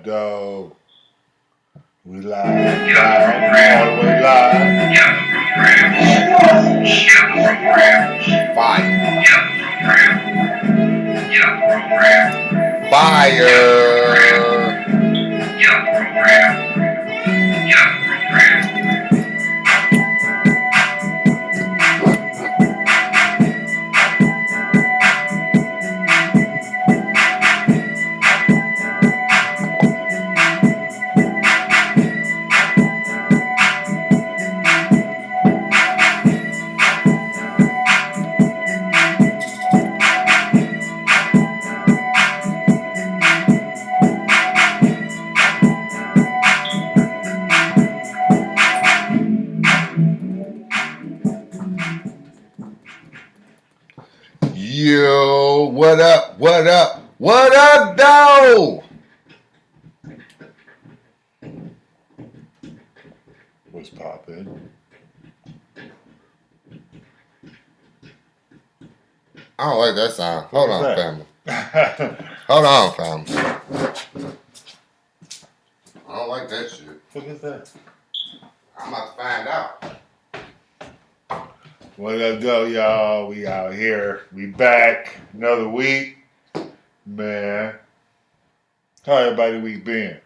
up, though? We live, all the way live. Fire. Yo, what up? What up? What up, though? What's poppin'? I don't like that sound. Hold on, family. Hold on, family. I don't like that shit. What is that? I'm about to find out. What up, though, y'all? We out here. We back. Another week. Man. How everybody week been?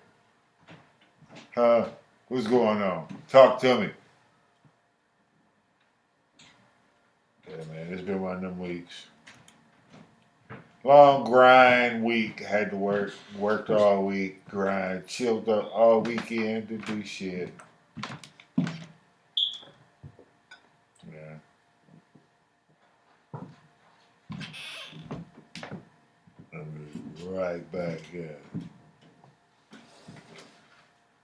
Huh? What's going on? Talk to me. Yeah, man. It's been one of them weeks. Long grind week. Had to work. Worked all week. Grind. Chilled up all weekend to do shit. Yeah. I'm right back. Yeah.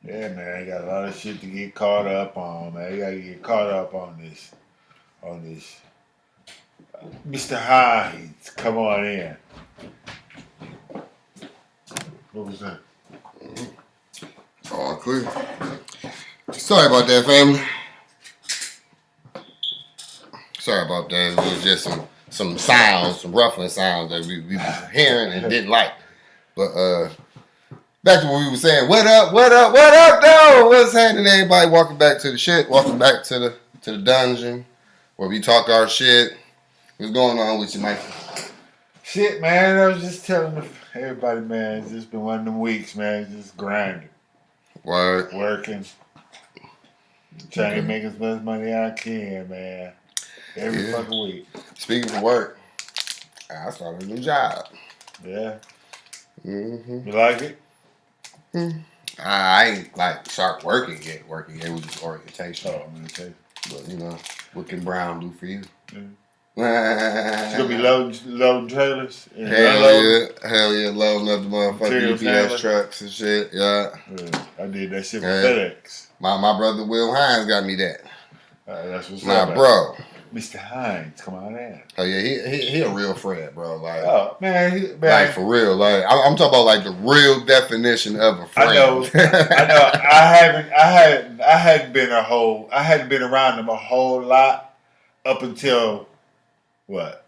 Yeah, man. Got a lot of shit to get caught up on, man. You gotta get caught up on this. Mr. Hines, come on in. What was that? All clear. Sorry about that, family. Sorry about that. It was just some sounds, some ruffling sounds that we was hearing and didn't like. But back to what we were saying. What up, though? What's happening, everybody? Welcome back to the shit. Welcome back to the dungeon where we talk our shit. What's going on with you, Mike? Shit, man. I was just telling everybody, man, it's just been one of them weeks, man. Just grinding. Word. Working. Trying to make as much money as I can, man. Every fucking week. Speaking of work, I started a new job. Yeah. Mm-hmm. You like it? I ain't like start working yet. It was just orientation. Oh, orientation. But you know, what can Brown do for you? You gonna be loading trailers? Hell yeah, loading up the motherfucking UPS trucks and shit. Yeah. I did that shit with FedEx. My brother Will Hines got me that. That's what's my up, bro. Mr. Hines, come on in. Oh yeah, he a real friend, bro. Like, oh man, like for real. Like I'm talking about like the real definition of a friend. I know. I hadn't been around him a whole lot up until what?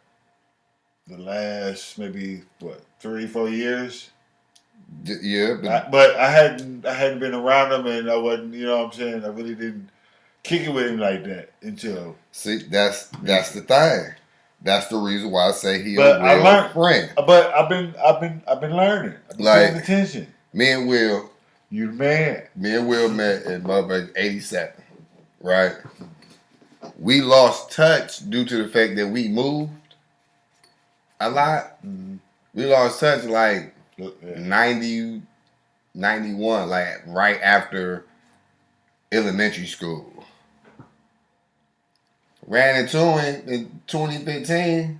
The last maybe 3-4 years. Yeah, but I hadn't been around him, and I wasn't. You know what I'm saying? I really didn't kick it with him like that until. See, that's the thing. That's the reason why I say he a real friend. But I've been learning. I've been paying attention. Me and Will. You the man. Me and Will met in motherfucking 87. Right? We lost touch due to the fact that we moved a lot. Mm-hmm. We lost touch like 90, 91, like right after elementary school. Ran into him in 2014,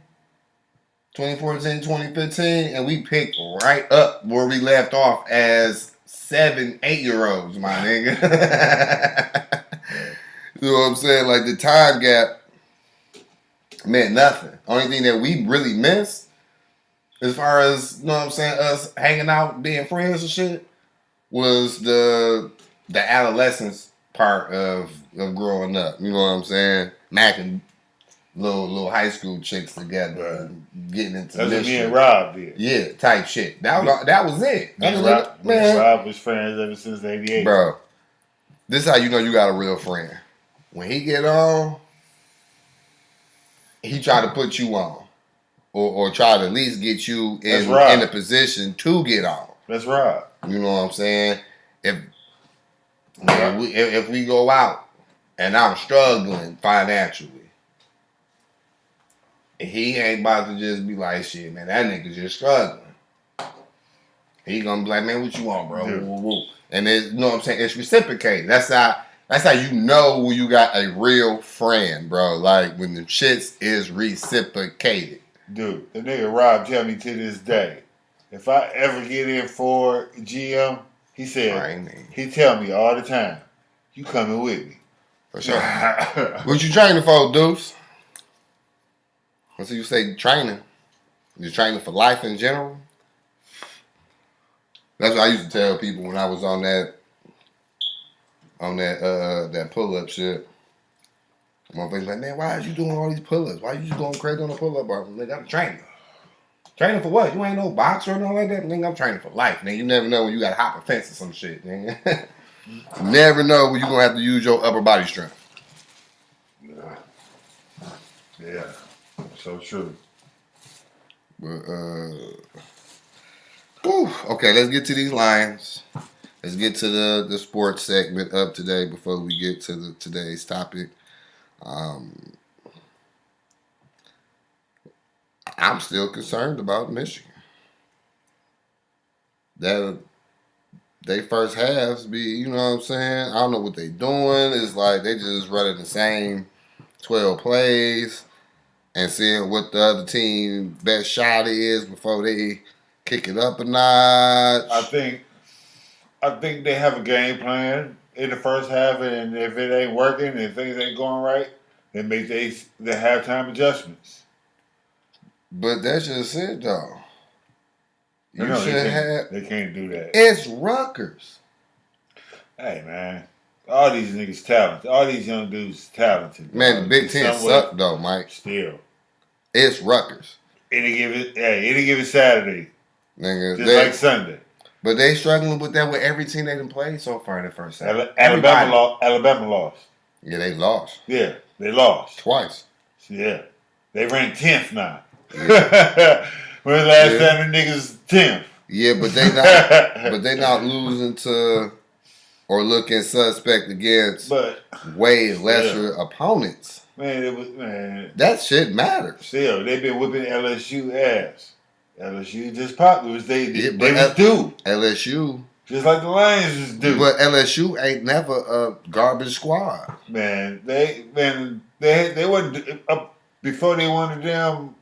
2015, and we picked right up where we left off as 7, 8-year-olds, my nigga. You know what I'm saying? Like the time gap meant nothing. Only thing that we really missed, as far as, you know what I'm saying, us hanging out, being friends and shit, was the adolescence part of growing up. You know what I'm saying? Macking little high school chicks together, getting into That's what me mischief. and Rob did. Yeah, type shit. That was it. Me and Rob was friends ever since '88. Bro, this is how you know you got a real friend. When he get on, he try to put you on, or try to at least get you in a position to get on. That's right. You know what I'm saying? If we go out and I'm struggling financially, he ain't about to just be like, shit, man, that nigga just struggling. He gonna be like, man, what you want, bro? Yeah. Woo, woo, woo. And you know what I'm saying? It's reciprocated. That's how you know when you got a real friend, bro. Like when the shits is reciprocated. Dude, the nigga Rob tell me to this day, if I ever get in for GM, he said, he tell me all the time, you coming with me. For sure. What you training for, Deuce? So you say training. You training for life in general? That's what I used to tell people when I was on that pull-up shit. Motherfuckers like, man, why are you doing all these pull-ups? Why you just going crazy on the pull-up bar? Nigga, I'm training. Training for what? You ain't no boxer or nothing like that? Nigga, I'm training for life, nigga. You never know when you got to hop a fence or some shit, nigga. Never know when you going to have to use your upper body strength. Yeah. So true. But, okay, let's get to these Lions. Let's get to the sports segment of today before we get to today's topic. I'm still concerned about Michigan. They first halves be, you know what I'm saying? I don't know what they doing. It's like they just running the same 12 plays and seeing what the other team best shot is before they kick it up a notch. I think they have a game plan in the first half, and if it ain't working and things ain't going right, they make the halftime adjustments. But that's just it, though. They can't do that. It's Rutgers. Hey, man. All these niggas talented. All these young dudes talented. Man, the Big Ten sucked, though, Mike. Still. It's Rutgers. Any given Saturday. Nigga, just like Sunday. But they struggling with that with every team they done played so far in the first half. Alabama lost. Yeah, they lost. Yeah, they lost. Twice. Yeah. They ranked 10th now. Yeah. When the last time the niggas 10th. Yeah, but they not losing to or looking suspect against way lesser opponents. Man, that shit matters. Still, they've been whipping LSU ass. LSU just popped. They was due. LSU. Just like the Lions was due. But LSU ain't never a garbage squad. Man, they wasn't before they won the damn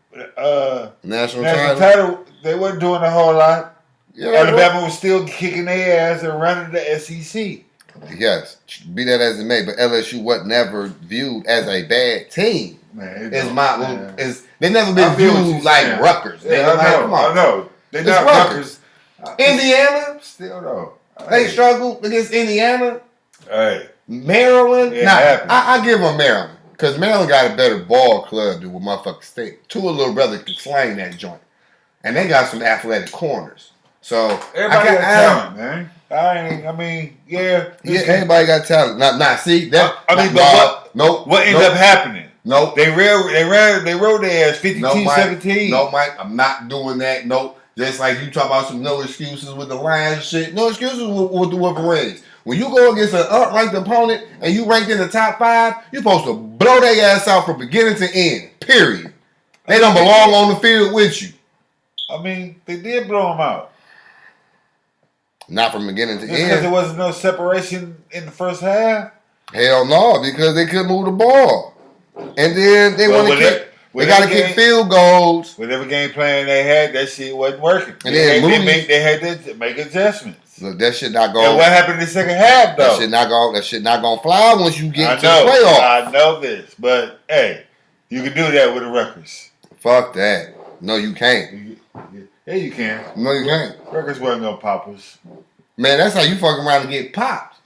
national title. They wasn't doing a whole lot. Yeah, Alabama was still kicking their ass and running the SEC. Yes, be that as it may, but LSU was never viewed as a bad team. Man, they never been viewed like Rutgers. Yeah, I know. They're not Rutgers. Indiana still though. They struggled against Indiana. Hey, Maryland. I give them Maryland because Maryland got a better ball club than what motherfuckers State. Tua little brother could slang that joint, and they got some athletic corners. So everybody got talent, man. Everybody got talent. Not see that. What ended up happening? Nope. They rode their ass 52-17. No, Mike, I'm not doing that. Nope. Just like you talk about some no excuses with the Lions shit. No excuses with the Wolverines. When you go against an unranked opponent and you ranked in the top 5, you're supposed to blow their ass out from beginning to end. Period. They don't belong on the field with you. They did blow them out. Not from beginning to end. Because there wasn't no separation in the first half? Hell no, because they couldn't move the ball. And then they want to kick. They got to kick field goals. Whatever game plan they had, that shit wasn't working. And they had to make adjustments. Look, that shit not going. And what happened in the second half, though? That shit not going to fly once you get to the playoffs. I know this, but hey, you can do that with the Rutgers. Fuck that. No, you can't. Yeah, you can. No, you can't. Rutgers wasn't no poppers. Man, that's how you fucking around and get popped.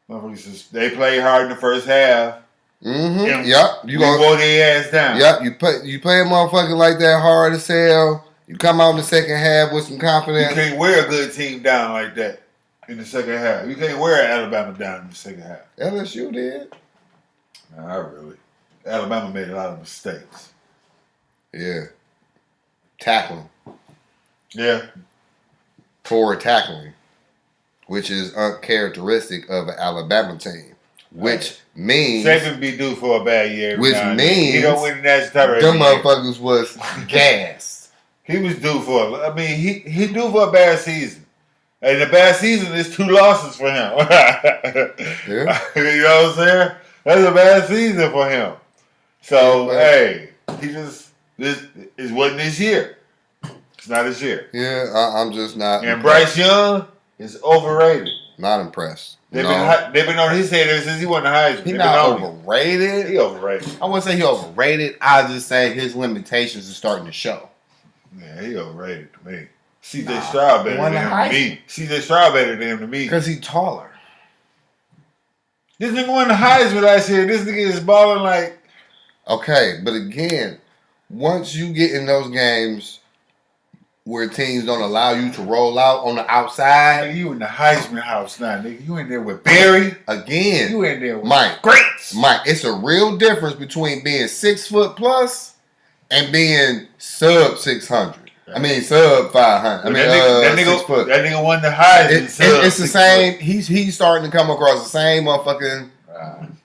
They played hard in the first half. Mm-hmm. Yep. You gonna roll their ass down. Yep. You play a motherfucker like that hard as hell. You come out in the second half with some confidence. You can't wear a good team down like that in the second half. You can't wear Alabama down in the second half. LSU did. Nah, really. Alabama made a lot of mistakes. Yeah. Tackling. Yeah. Poor tackling, which is uncharacteristic of an Alabama team. Which means Saban be due for a bad year. Which means he don't win the national title. Them motherfuckers was gassed. He was due for. I mean, he due for a bad season, and the bad season is 2 losses for him. Yeah. You know what I'm saying? That's a bad season for him. So hey, this wasn't this year. It's not this year. Yeah, I'm just not. And Bryce Young is overrated. Not impressed. They've been on his head since he won the Heisman. He's not overrated. He overrated. I wouldn't say he overrated. I just say his limitations are starting to show. Yeah, he overrated to me. C.J. Stroud better than him to me. C.J. Stroud better than him to me. Because he's taller. This nigga won the Heisman last year. This nigga is balling like... Okay, but again, once you get in those games where teams don't allow you to roll out on the outside. Nigga, you in the Heisman house now, nigga. You in there with Barry. Again. You in there with Mike. Greats. Mike, it's a real difference between being 6 foot plus and being sub 600. I mean, sub 500. I mean, that 6 foot. That nigga won the Heisman. It's the same. He's starting to come across the same motherfucking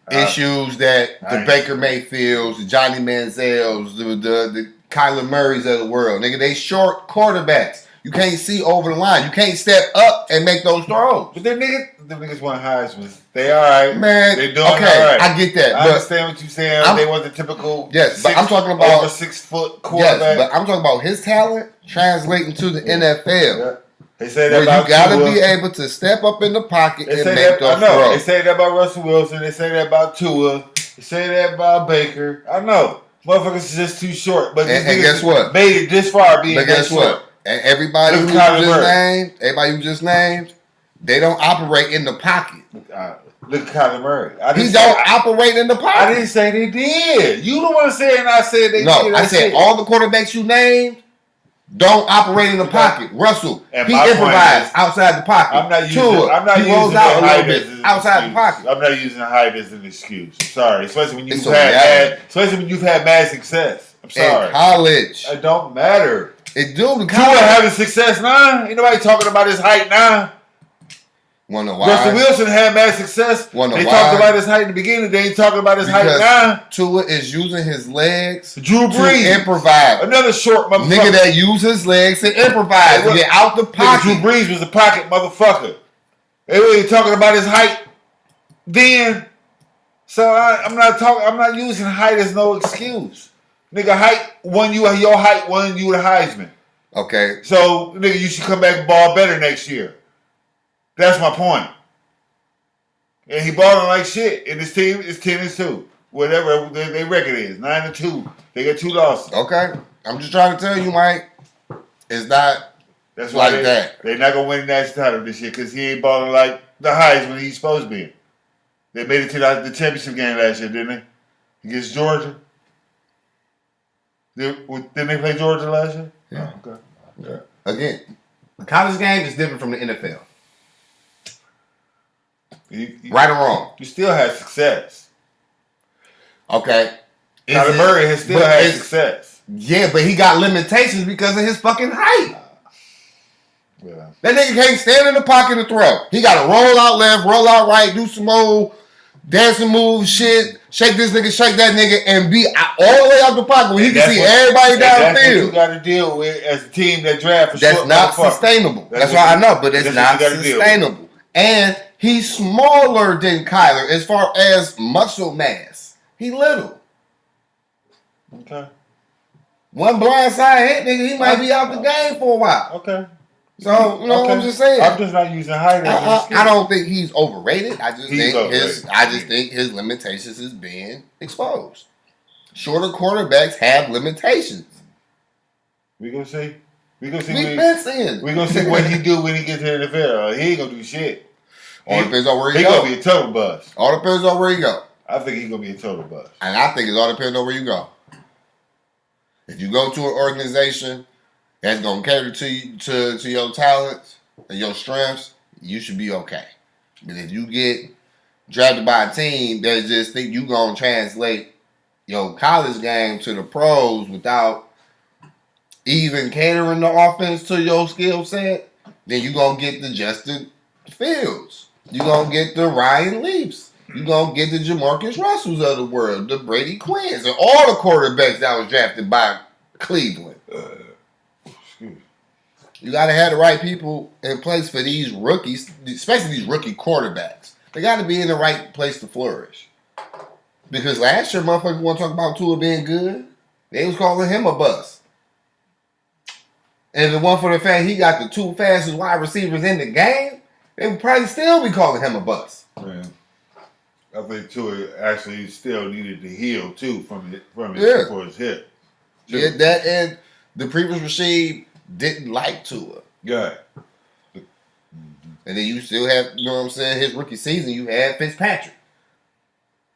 issues that the Baker Mayfields, the Johnny Manziels, the Kyler Murrays of the world. Nigga, they short quarterbacks. You can't see over the line. You can't step up and make those throws. But them niggas won Heisman. They all right. Man, they doing all right. I get that. I understand what you're saying. They want the typical but I'm talking about over 6 foot quarterback. Yes, but I'm talking about his talent translating to the NFL. Yeah. They say that about you gotta be able to step up in the pocket and make those throws. They say that about Russell Wilson. They say that about Tua. They say that about Baker. I know. Motherfuckers is just too short. But and guess what? Made it this far being but guess what? And everybody who just named, they don't operate in the pocket. Look at Kyler Murray. He don't operate in the pocket. I didn't say they did. You the one saying I said they did. No, I said all the quarterbacks you named don't operate in the pocket. Russell, he improvised outside the pocket. I'm not using height as an outside the pocket. I'm not using height as an excuse. I'm sorry, especially when you've had mad success. I'm sorry. In college, it don't matter. It do. Tua having success now. Ain't nobody talking about his height now. Wonder why? Russell Wilson had mad success. They talked about his height in the beginning. They ain't talking about his height now. Tua is using his legs Drew Brees. to improvise. Another short motherfucker. Nigga that uses his legs to improvise. To get out the pocket. Drew Brees was a pocket motherfucker. They were talking about his height then. So I'm not using height as no excuse. Nigga, your height won you the Heisman. Okay. So, nigga, you should come back and ball better next year. That's my point. And he balling like shit. And his team is 10-2. Whatever their record is. 9-2. They got 2 losses. Okay. I'm just trying to tell you, Mike, it's not like that. They're not going to win the national title this year because he ain't balling like the Heisman he's supposed to be. They made it to the championship game last year, didn't they? Against Georgia. Didn't they play Georgia last year? Yeah. Oh, okay. Yeah. Again, the college game is different from the NFL. Right or wrong? You still had success. Okay. Kyler Murray has still had success. Yeah, but he got limitations because of his fucking height. Yeah. That nigga can't stand in the pocket and throw. He got to roll out left, roll out right, do some old dancing moves, shit, shake this nigga, shake that nigga, and be all the way out the pocket where he can see everybody downfield. That's what you got to deal with as a team that draft for That's not sustainable. That's why I know, but it's not sustainable. And he's smaller than Kyler as far as muscle mass. He little. Okay. One blindside hit, nigga, he might be out the game for a while. Okay. So, I'm just saying. I'm just not using height as an excuse. I don't think he's overrated. I just think his limitations is being exposed. Shorter quarterbacks have limitations. We gonna see. We've been seeing. We gonna see what he do when he gets to the NFL. He ain't gonna do shit. All depends on where he go. He gonna be a total bust. All depends on where he go. I think he's gonna be a total bust. And I think it all depends on where you go. If you go to an organization that's gonna cater to you, to your talents and your strengths, you should be okay. But if you get drafted by a team that just think you gonna translate your college game to the pros without even catering the offense to your skill set, then you gonna get the Justin Fields. You gonna get the Ryan Leafs. You gonna get the Jamarcus Russells of the world, the Brady Quinns, and all the quarterbacks that was drafted by Cleveland. You gotta have the right people in place for these rookies, especially these rookie quarterbacks. They gotta be in the right place to flourish. Because last year, motherfuckers want to talk about Tua being good. They was calling him a bust. And the one for the fact he got the two fastest wide receivers in the game, they would probably still be calling him a bust. Man, I think Tua actually still needed to heal too from his hip. Too. Yeah, that and the previous regime didn't like Tua. Yeah. And then you still have, you know what I'm saying, his rookie season, you had Fitzpatrick.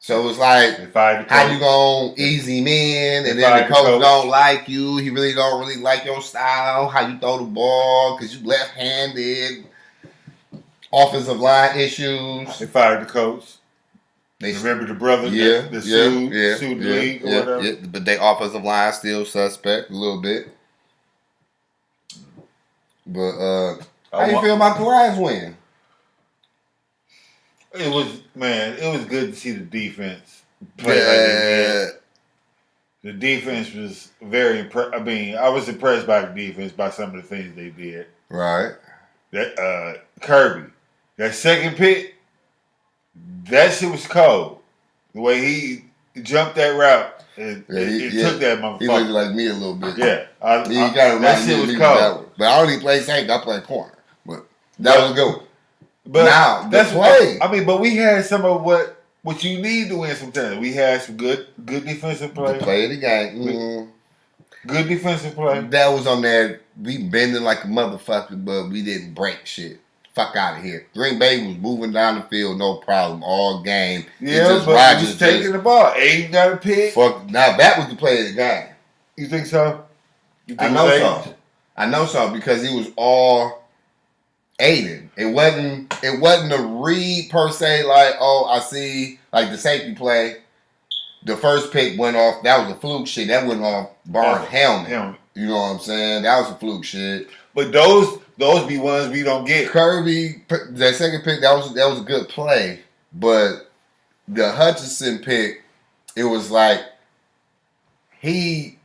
So it's like, how you gonna ease him in, and then the coach don't like you. He really don't really like your style, how you throw the ball, because you left-handed. Offensive line issues. They fired the coach. They remember the brother that sued the league or whatever. Yeah, but their offensive line still suspect a little bit. But how you feel about the Lions win? It was good to see the defense play like they did. The defense was very impressed. I mean, I was impressed by the defense, by some of the things they did. Right. That Kirby, that second pick, that shit was cold. The way he jumped that route, it took that motherfucker. He looked like me a little bit. Yeah. That shit was cold. But I only play safety. I play corner. But that was good. But now, that's play. I mean, but we had some of what you need to win sometimes. We had some good defensive play. The play of the game. Mm-hmm. Good defensive play. That was on there. We bending like a motherfucker, but we didn't break shit. Fuck out of here. Green Bay was moving down the field, no problem, all game. Yeah, but he was taking the ball. Aiden got a pick. Now that was the play of the game. You think so? I know so because he was all Aiden. It wasn't a read per se. Like, oh, I see, like the safety play. The first pick went off. That was a fluke shit. That went off Barnes' helmet. You know what I'm saying? That was a fluke shit. But those be ones we don't get. Kirby, that second pick, that was a good play. But the Hutchinson pick, it was like he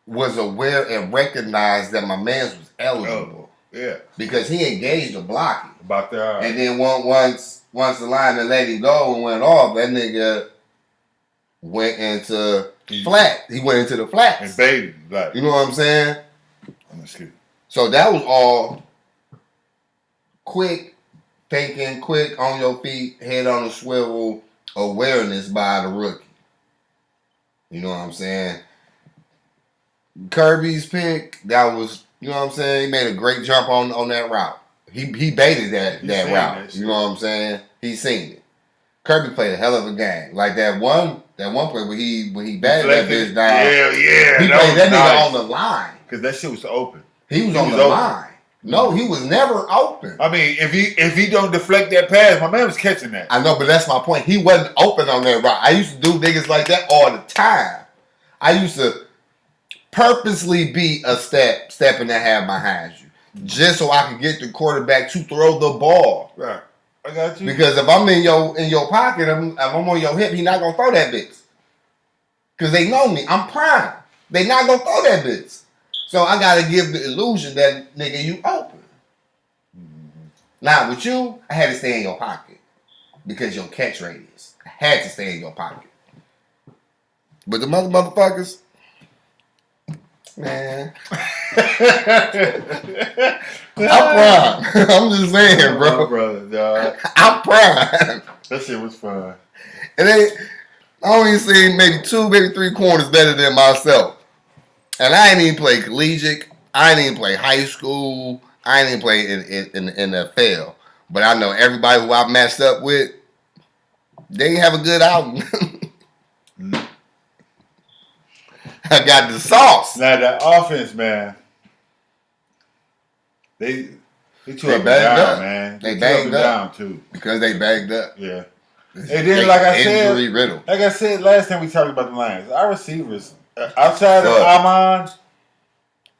was aware and recognized that my man was eligible. Yeah. Because he engaged the blocking. About that. And then once the lineman let him go and went off, that nigga went into flat. He went into the flats. And baby, like, you know what I'm saying? Excuse me. So that was all quick thinking, quick on your feet, head on the swivel awareness by the rookie. You know what I'm saying? Kirby's pick, that was, you know what I'm saying? He made a great jump on that route. He baited that route. You know what I'm saying? He seen it. Kirby played a hell of a game. Like that one play when he batted that bitch down. Yeah. He played that nigga on the line. Because that shit was open. He was on the line. No, he was never open. I mean, if he don't deflect that pass, my man was catching that. I know, but that's my point. He wasn't open on that route. I used to do niggas like that all the time. I used to purposely be a step and a half behind you, just so I could get the quarterback to throw the ball. Right, I got you. Because if I'm in your pocket, if I'm on your hip, he not gonna throw that bitch. Because they know me, I'm prime. They not gonna throw that bitch. So I gotta give the illusion that nigga you open. Mm-hmm. Now with you, I had to stay in your pocket because your catch radius. I had to stay in your pocket. But the motherfuckers. Man. I'm prime. I'm just saying, bro. Brother, dog. I'm prime. That shit was fun. And I only seen maybe 2, maybe 3 corners better than myself. And I ain't even play collegiate. I ain't even play high school. I ain't even play in the NFL. But I know everybody who I've matched up with, They have a good album. I got the sauce. Now the offense, man. They too up and down, man. They too banged up and down too. Because they bagged up. Yeah. And then, like I said, riddle. like I said last time we talked about the Lions, our receivers outside of Amon,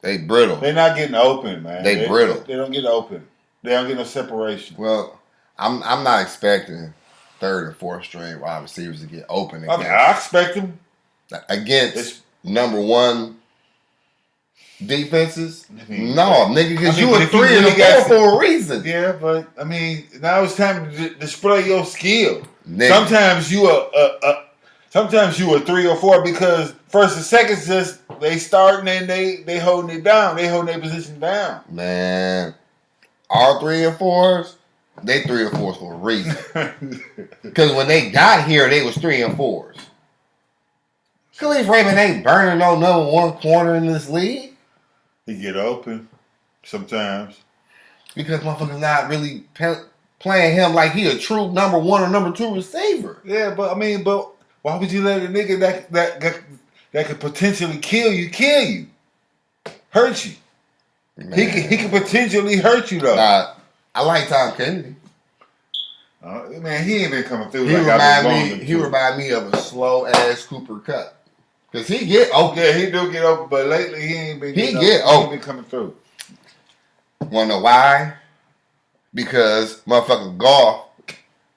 they brittle. They're not getting open, man. They brittle. They don't get open. They don't get no separation. Well, I'm not expecting third and fourth string wide receivers to get open against. I expect them against number one defenses. No, nigga, because you were 3 and 4 for a reason. Yeah, but I mean, now it's time to display your skill. Nigga. Sometimes you are 3 or 4 because first and second just they starting and they holding it down. They holding their position down. Man, our 3 and 4s, they 3 and 4s for a reason. Because when they got here, they was 3 and 4s. Khalif Raymond ain't burning no number one corner in this league. He get open sometimes because motherfuckers not really playing him like he a true number one or number 2 receiver. Yeah, but why would you let a nigga that could potentially kill you, hurt you? Man. He could potentially hurt you though. Nah, I like Tom Kennedy. Man, he ain't been coming through. He remind me of a slow ass Cooper Kupp. Cause he get open. Yeah, he do get open, but lately he ain't been. He ain't been coming through. Wanna know why? Because motherfucking Goff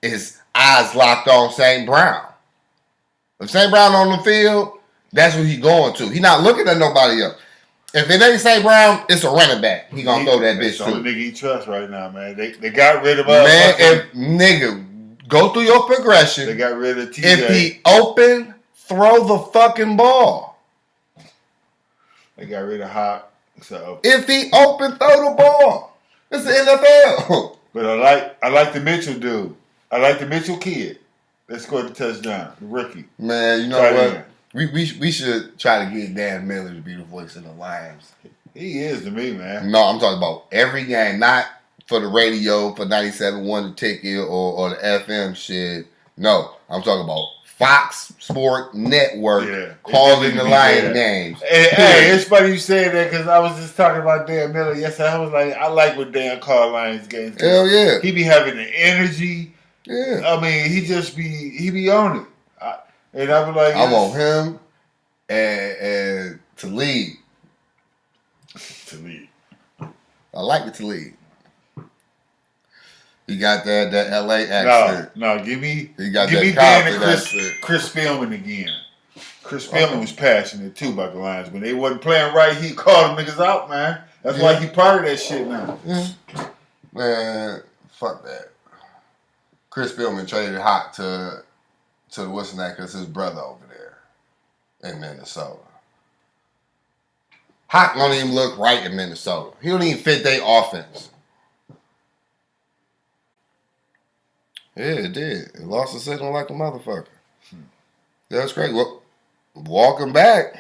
is eyes locked on St. Brown. If St. Brown on the field, that's what he going to. He not looking at nobody else. If it ain't St. Brown, it's a running back. He gonna throw that bitch to. That's the only nigga he trusts right now, man. They got rid of us. Man, if nigga, go through your progression. They got rid of TJ. If he open, throw the fucking ball. They got rid of Hop. So if he open, throw the ball. It's the NFL. But I like the Mitchell dude. I like the Mitchell kid that scored the touchdown, the rookie. Man, you know what? We should try to get Dan Miller to be the voice of the Lions. He is to me, man. No, I'm talking about every game, not for the radio, for 97.1 the ticket or the FM shit. No, I'm talking about Fox Sport Network calling the Lions games. Hey, it's funny you say that because I was just talking about Dan Miller yesterday. I was like, I like when Dan called Lions games. Hell yeah. He be having the energy. Yeah. I mean, he be on it. And I was like, I want him and to lead. I like it to lead. He got that LA accent. No, give me Dan and Chris Spielman again. Chris Spielman was passionate too about the Lions. When they wasn't playing right, he called them niggas out, man. That's why he part of that shit now. Yeah. Man, fuck that. Chris Spielman traded Hot to what's his name because his brother over there in Minnesota. Hot don't even look right in Minnesota. He don't even fit their offense. Yeah, it did. It lost a signal like a motherfucker. That's crazy. Well, walking back.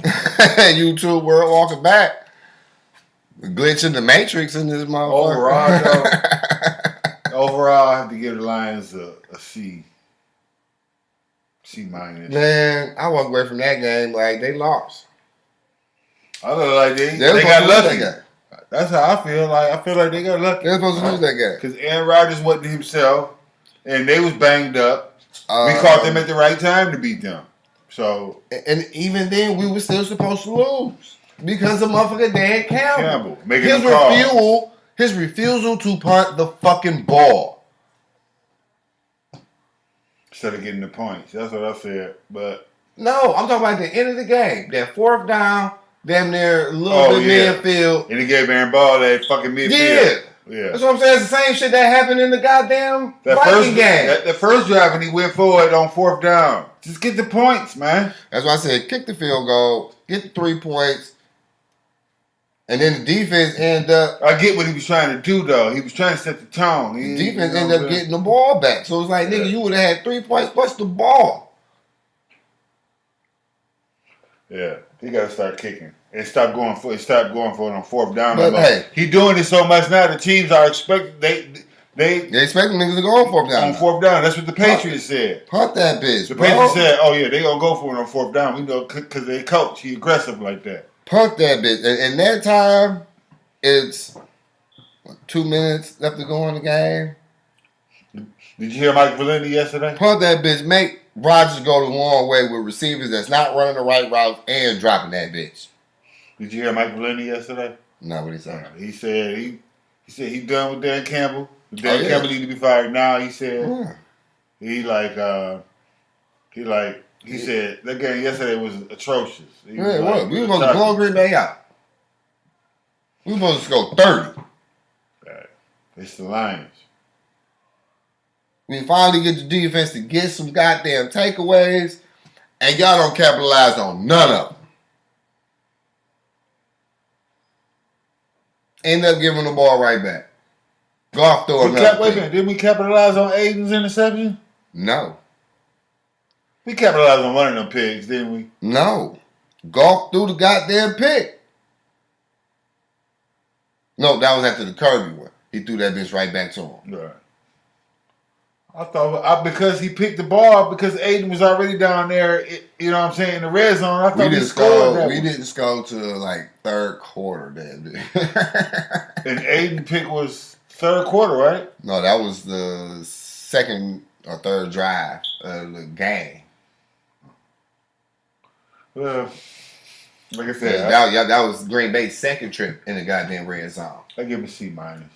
YouTube world walking back. The glitch in the Matrix in this motherfucker. Overall, I have to give the Lions a C. C-. Man, I walked away from that game like they lost. I look like they got lucky. That's how I feel. I feel like they got lucky. They're supposed to lose that game. Because Aaron Rodgers wasn't himself, and they was banged up. We caught them at the right time to beat them. So, and even then, we were still supposed to lose because of motherfucker Dan Campbell. His refusal to punt the fucking ball. Instead of getting the points. That's what I said. But no, I'm talking about the end of the game. That fourth down, damn near a little bit midfield. And he gave Aaron Ball that fucking midfield. Yeah. That's what I'm saying. It's the same shit that happened in the goddamn Viking game. The first drive when he went forward on fourth down. Just get the points, man. That's why I said kick the field goal, get the 3 points, and then the defense ended up. I get what he was trying to do, though. He was trying to set the tone. The defense ended up getting the ball back. So it's like, nigga, you would have had 3 points. What's the ball? Yeah, he got to start kicking. And stop going for it on fourth down. But hey, he doing it so much now. The teams are expecting They expect them niggas to go on fourth down. On fourth down. That's what the Patriots said. Punt that bitch, The Patriots said, oh, yeah, they going to go for it on fourth down. We know because they coach. He aggressive like that. Punt that bitch. And that time, it's 2 minutes left to go in the game. Did you hear Mike Valenti yesterday? Punt that bitch. Make Rodgers go the long way with receivers that's not running the right route and dropping that bitch. Did you hear Mike Valenti yesterday? No, what he said? He said he done with Dan Campbell. Dan Campbell need to be fired now. He said he said that game yesterday was atrocious. It was. We were supposed to blow Green Bay out. We were supposed to score 30. It's the Lions. We finally get the defense to get some goddamn takeaways, and y'all don't capitalize on none of them. End up giving the ball right back. Goff throw another Wait a minute. Didn't we capitalize on Aiden's interception? No. We capitalized on one of them pigs, didn't we? No. Goff threw the goddamn pick. No, that was after the Kirby one. He threw that bitch right back to him. Right. I thought because he picked the ball because Aiden was already down there, you know what I'm saying, in the red zone. I thought we scored. We didn't score to like third quarter then. And Aiden pick was third quarter, right? No, that was the second or third drive of the game. Well, like I said, that was Green Bay's second trip in the goddamn red zone. I give him a C minus.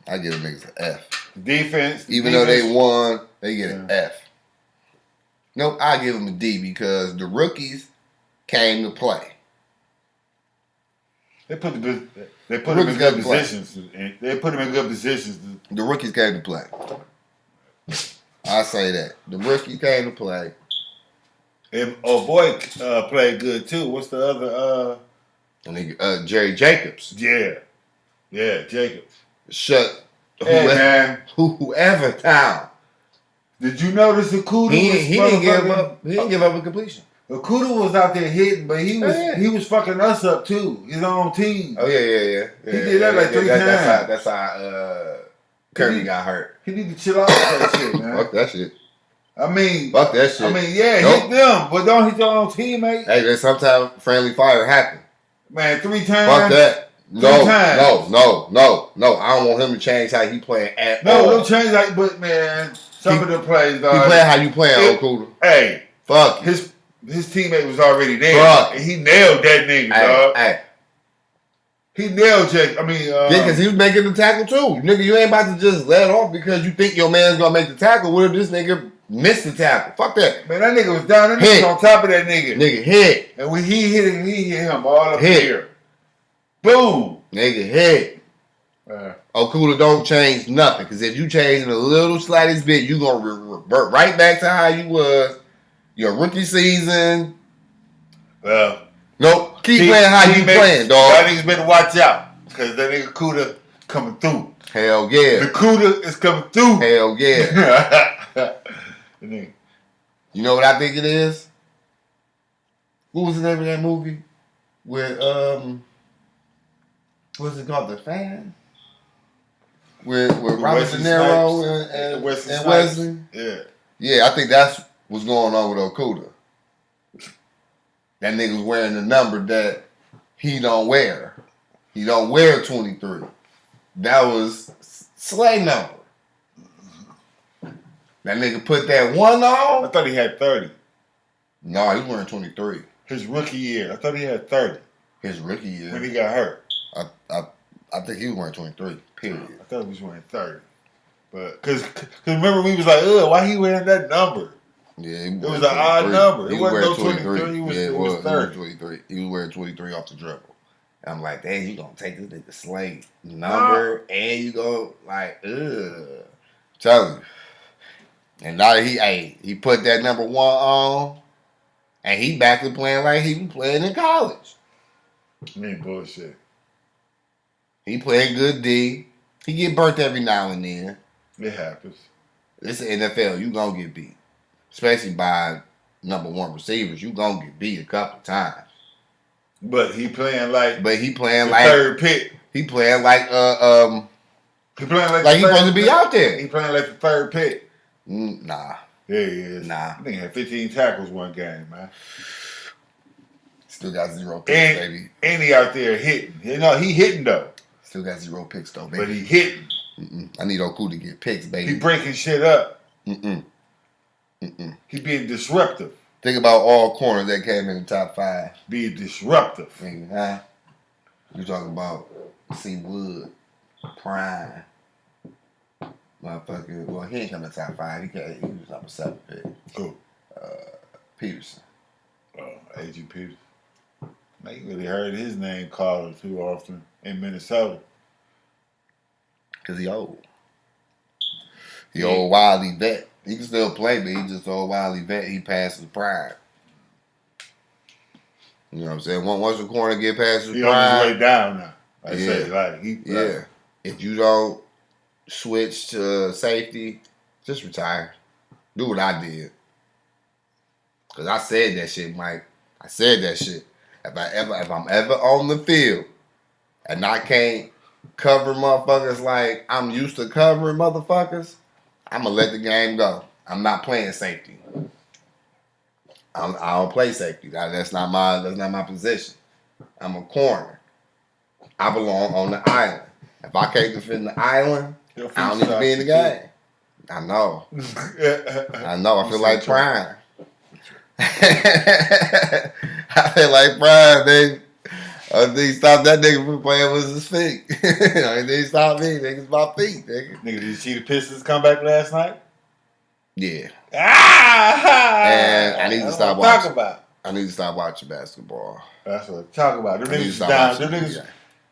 I give them niggas an F. Defense. Even though they won, they get an F. Nope, I give them a D because the rookies came to play. They put them in good positions. They put them in good positions. The rookies came to play. I say that. The rookies came to play. And boy played good too. What's the other? Jerry Jacobs. Yeah, Jacobs. Shut. Whoever down. Did you notice Okuda? He didn't give up. He didn't give up a completion. Okuda was out there hitting, but he was fucking us up too. His own team. Oh yeah. He did that like 3 times. That's how Kirby got hurt. He need to chill out with that shit, man. Fuck that shit. I mean, fuck that shit. Hit them, but don't hit your own teammate. Hey, man, sometimes friendly fire happen. Man, 3 times. Fuck that. No. I don't want him to change how he playing at all. No, don't change that. But man, some of the plays, dog. He playing how you playing, Okuda. Hey, fuck his teammate was already there. Fuck. And he nailed that nigga, dog. Hey. He nailed Jake. I mean, yeah, because he was making the tackle too. Nigga, you ain't about to just let off because you think your man's gonna make the tackle. What if this nigga missed the tackle? Fuck that. Man, that nigga was down. That nigga was on top of that nigga. Nigga hit. And when he hit him all up here. Boom. Nigga hit. Okuda don't change nothing. Because if you change a little slightest bit, you going to revert right back to how you was your rookie season. Well. Nope. Keep playing how you playing, dog. Y'all niggas better watch out. Because that nigga Kuda coming through. Hell yeah. The Kuda is coming through. Hell yeah. You know what I think it is? What was the name of that movie? With, what's it called? The Fan? With Robert De Niro and Wesley? Yeah. Yeah, I think that's what's going on with Okuda. That nigga's wearing the number that he don't wear. He don't wear 23. That was Slay number. That nigga put that 1 on. I thought he had 30. No, he was wearing 23. His rookie year. I thought he had 30. His rookie year. When he got hurt. I think he was wearing 23, period. I thought he was wearing 30. But, because remember we was like, why he wearing that number? Yeah, it was an odd number. It wasn't no 23. It was 30. 23. He was wearing 23 off the dribble. And I'm like, damn, you gonna take this nigga Slay number and you go like, ugh. Tell you. And now he put that number 1 on and he back to playing like he was playing in college. Man, bullshit. He playing good D. He get burnt every now and then. It happens. It's the NFL. You gonna get beat. Especially by number 1 receivers. You gonna get beat a couple times. But he playing like third pick. He playing like He playing like he's supposed to be out there. He playing like the third pick. Nah. Yeah, he is. Nah. Nigga had 15 tackles one game, man. Still got 0 picks, baby. And he out there hitting. You know, he hitting though. Still got 0 picks though, baby. But he hitting. I need Oku to get picks, baby. He breaking shit up. He being disruptive. Think about all corners that came in the top 5. Being disruptive. Huh? You talking about C. Wood, Prime, motherfucker. Well, he ain't come in the top 5. He was number 7 pick. Who? Peterson. A.G. Peterson. I ain't really heard his name called too often in Minnesota. Because he old. He old wily vet. He can still play, but he just old wily vet. He past his prime. You know what I'm saying? Once the corner get past his he prime. He on his way down now. I say, like, yeah. If you don't switch to safety, just retire. Do what I did. Because I said that shit, Mike. I said that shit. If I'm ever on the field and I can't cover motherfuckers like I'm used to covering motherfuckers, I'm gonna let the game go. I'm not playing safety. I don't play safety. That's not my position. I'm a corner. I belong on the island. If I can't defend the island, I don't need to be in the game. I know. I know. I feel like Prime. I feel like Prime, baby. Only thing stopped that nigga from playing was his feet. Only thing stopped me, niggas, my feet, nigga. Nigga, did you see the Pistons come back last night? Yeah. And I need to stop watching. About. I need to stop watching basketball. That's what I'm talking about. Them niggas down. Them niggas,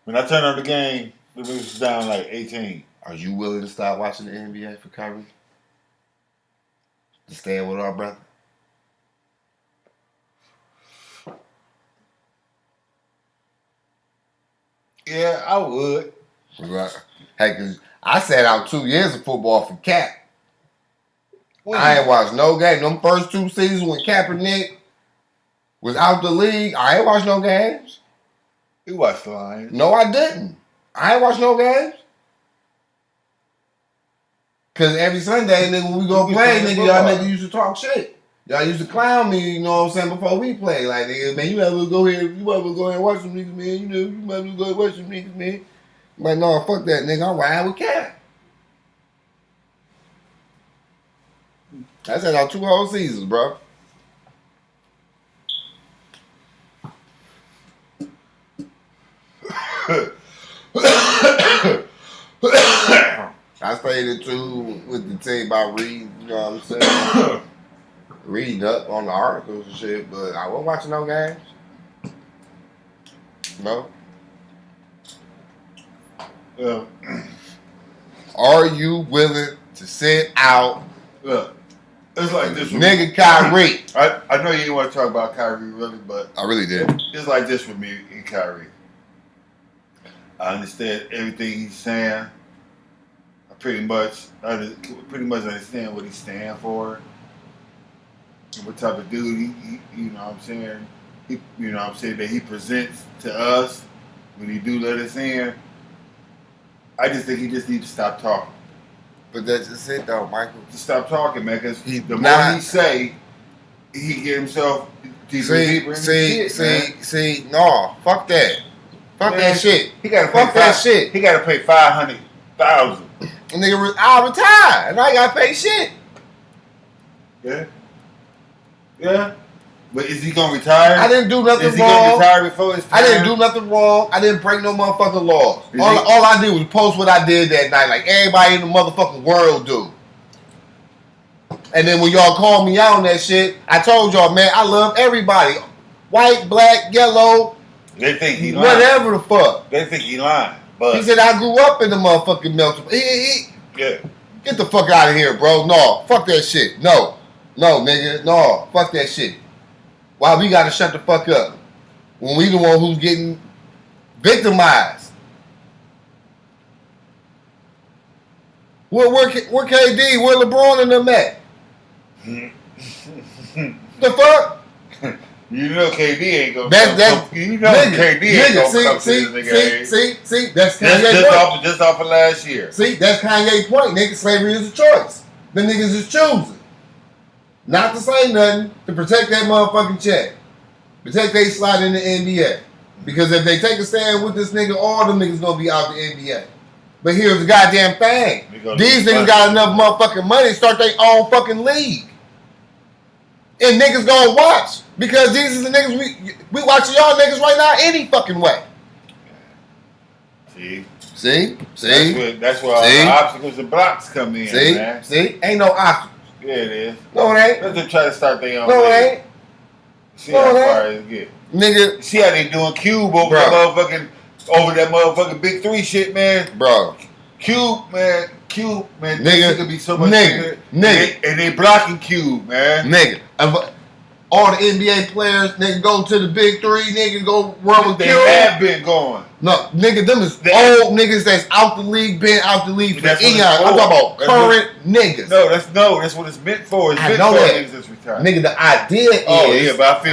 when I turned on the game, them niggas was down like 18. Are you willing to stop watching the NBA for Kyrie? To stand with our brother? Yeah, I would. Hey, cause I sat out 2 years of football for Cap. I ain't watched no game. Them first 2 seasons when Kaepernick was out the league, I ain't watched no games. You watched the Lions? No, I didn't. I ain't watched no games. Cause every Sunday, nigga, when we go play, nigga, y'all niggas used to talk shit. Y'all used to clown me, you know what I'm saying, before we play. Like, nigga, man, you might as well go ahead and watch some niggas, man. You know, you might as well go ahead and watch some niggas, man. I'm like, no, fuck that, nigga. I'm riding with Cap. I said out 2 whole seasons, bro. I stayed in tune with the team by reading, you know what I'm saying? Reading up on the articles and shit, but I wasn't watching no games. No. Are you willing to sit out? Look, it's like this with nigga Kyrie. I know you didn't want to talk about Kyrie really, but I really did. It's like this with me and Kyrie. I understand everything he's saying. I pretty much understand what he stands for. And what type of dude he you know what I'm saying? You know what I'm saying, that he presents to us when he do let us in. I just think he just needs to stop talking. But that's just it though, Michael. Just stop talking, man, because the more he say, he get himself deeper and deeper into shit. See, no, fuck that. Fuck that shit. He gotta fuck that shit. He gotta pay $500,000. Nigga, I'll retire and I gotta pay shit. Yeah. Yeah. But is he gonna retire? I didn't do nothing wrong. Is he gonna retire before his time? I didn't do nothing wrong. I didn't break no motherfucking laws. All I did was post what I did that night, like everybody in the motherfucking world do. And then when y'all called me out on that shit, I told y'all, man, I love everybody. White, black, yellow. They think he lying. Whatever the fuck. They think he lying. But he said I grew up in the motherfucking melting. Yeah. Get the fuck out of here, bro. No, fuck that shit. No, nigga. No, fuck that shit. Why we gotta shut the fuck up when we the one who's getting victimized? Where KD, where LeBron and them at? The fuck? You know KD ain't gonna That's you know nigga, KD ain't gonna come to see, this nigga. see, that's Kanye's point. Just off of last year. See, that's Kanye's point, nigga. Slavery is a choice. The niggas is choosing. Not to say nothing, to protect that motherfucking check. Protect they slide in the NBA. Because if they take a stand with this nigga, all them niggas gonna be out the NBA. But here's the goddamn thing. These niggas got enough motherfucking money to start their own fucking league. And niggas gonna watch. Because these are the niggas we watching y'all niggas right now any fucking way. See? That's where all the obstacles and blocks come in, man. See? Ain't no obstacles. Yeah, it is. No, it ain't. Let them try to start their own No, league. it ain't. See how far it get. Nigga. See how they doing Cube over that motherfucking Big 3 shit, man. Bro. Cube, man. Nigga. This could be so much nigga. And they blocking Cube, man. Nigga. All the NBA players, nigga, go to the Big 3, nigga, go run with Cube. They have been going. No, nigga, them is old niggas that's out the league, been out the league for eons. I'm talking about current niggas. That's what it's meant for. It's I meant know for that. Niggas that's retired. Nigga, the idea is. Oh, yeah, but I feel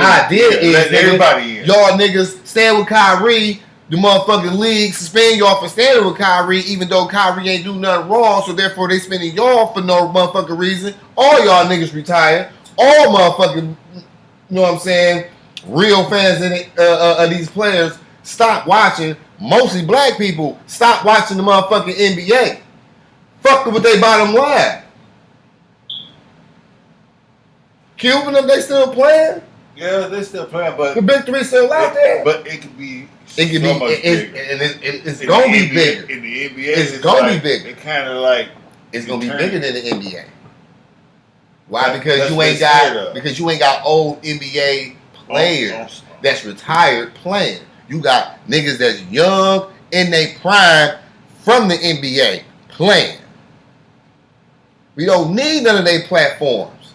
let everybody in. Y'all niggas stand with Kyrie. The motherfucking league suspend y'all for standing with Kyrie, even though Kyrie ain't do nothing wrong, so therefore they spending y'all for no motherfucking reason. All y'all niggas retired. All motherfucking, you know what I'm saying, real fans of these players stop watching. Mostly black people stop watching the motherfucking NBA. Fuck with they bottom line. Cuban, if they still playing? Yeah, they still playing, but the Big 3 still out there. But it could be. It's gonna be bigger. In the NBA, it's gonna be bigger. It kind of like it's gonna be bigger than the NBA. Why? Because you ain't got old NBA players that's retired playing. You got niggas that's young in their prime from the NBA playing. We don't need none of their platforms.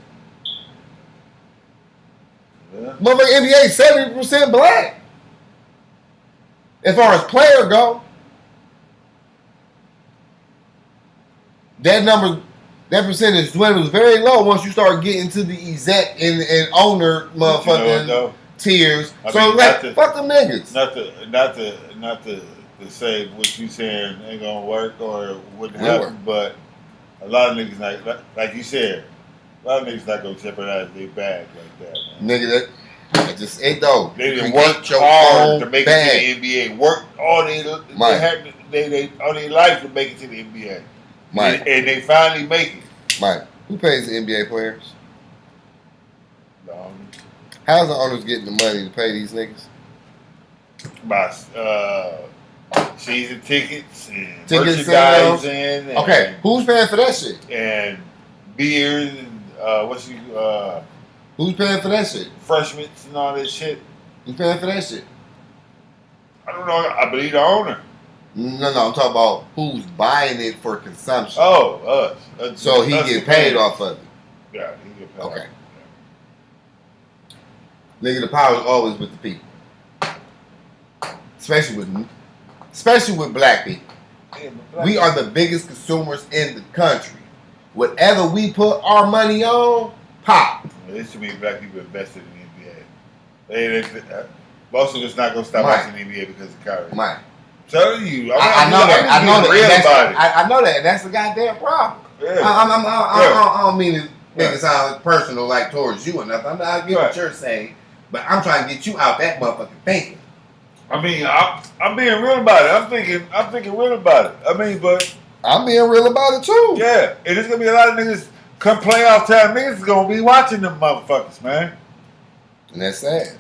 Yeah. Motherfucking NBA 70% black. As far as player go, that percentage dwindles very low once you start getting to the exec and owner motherfucking tiers. Fuck them niggas. Not to say what you saying ain't gonna work or wouldn't happen, but a lot of niggas like you said, a lot of niggas not gonna jeopardize their bag like that, man. Nigga, that just ain't though. They done worked hard to make it to the NBA. Worked all their life to make it to the NBA. Mike. And they finally make it. Mike, who pays the NBA players? How's the owners getting the money to pay these niggas? By season tickets and sales. And okay, who's paying for that shit? And beers and who's paying for that shit? Freshmen and all that shit. Who's paying for that shit? I don't know. I believe the owner. No, I'm talking about who's buying it for consumption. Oh, us. So he get paid off of it. Yeah, he get paid. Okay. Nigga, the power is always with the people. Especially with black people. Yeah, we are the biggest consumers in the country. Whatever we put our money on, pop. There's too many black people invested in the NBA. Most of us not gonna stop watching the NBA because of Kyrie. Mike. Telling you, I know that. And that's the goddamn problem. Yeah. I don't mean to make it sound personal, like towards you or nothing. I get what you're saying, but I'm trying to get you out that motherfucking thinking. I mean, I'm being real about it. I'm thinking real about it. I mean, but I'm being real about it too. Yeah, and there's gonna be a lot of niggas come playoff time. Niggas is gonna be watching them motherfuckers, man. And that's sad.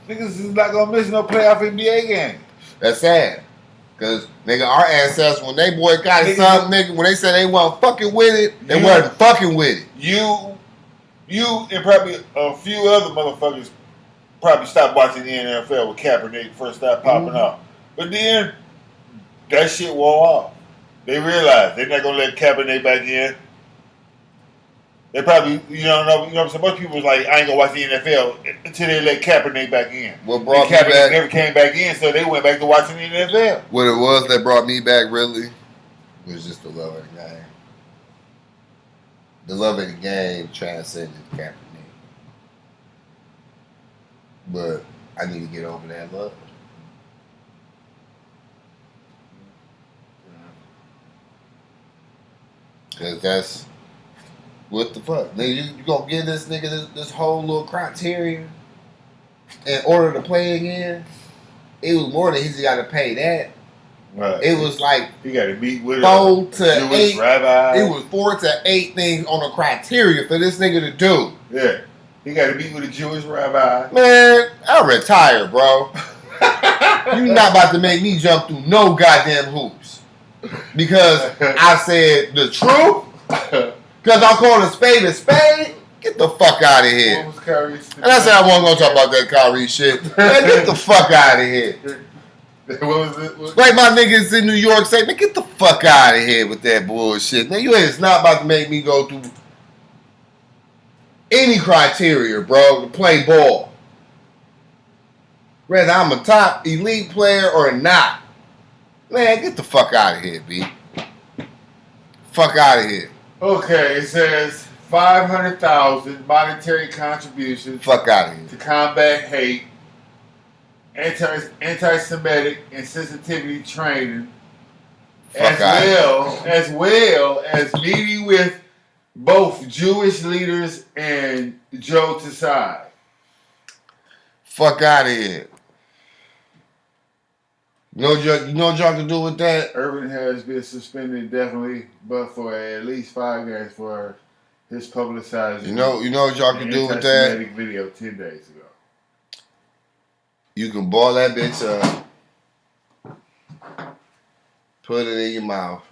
Niggas is not gonna miss no playoff NBA game. That's sad. Cause nigga, our ancestors, when they boycotted something, nigga, when they said they wasn't fucking with it, they wasn't fucking with it. You and probably a few other motherfuckers probably stopped watching the NFL when Kaepernick first started popping off. But then that shit wore off. They realized they're not gonna let Kaepernick back in. They probably, you know what I'm saying? Most people was like, I ain't gonna watch the NFL until they let Kaepernick back in. What brought me Kaepernick back? Never came back in, so they went back to watching the NFL. What it was that brought me back really was just the love of the game. The love of the game transcended Kaepernick. But I need to get over that love. Cause that's what the fuck. Nigga, you gonna give this nigga this whole little criteria in order to play again? It was more than he got to pay that. It was like he got to meet with 4 to Jewish 8. rabbi. It was 4 to 8 things on a criteria for this nigga to do. Yeah, he got to meet with a Jewish rabbi. Man, I retire, bro. You not about to make me jump through no goddamn hoops because I said the truth. Because I'm calling a spade. Get the fuck out of here. What was Kyrie's? And I said I wasn't gonna talk about that Kyrie shit. Man, get the fuck out of here. What was it? Like my niggas in New York say, man, get the fuck out of here with that bullshit. Man, you ain't not about to make me go through any criteria, bro, to play ball. Whether I'm a top elite player or not. Man, get the fuck out of here, B. Fuck out of here. Okay, it says 500,000 monetary contributions. Fuck out of here. To combat hate, anti-Semitic and sensitivity training, as well as meeting with both Jewish leaders and Joe Tsai. Fuck out of here. You know what y'all can do with that? Urban has been suspended indefinitely, but for at least 5 games for his publicizing. You know what y'all can do with that? Anti-Semitic video 10 days ago. You can ball that bitch up, put it in your mouth,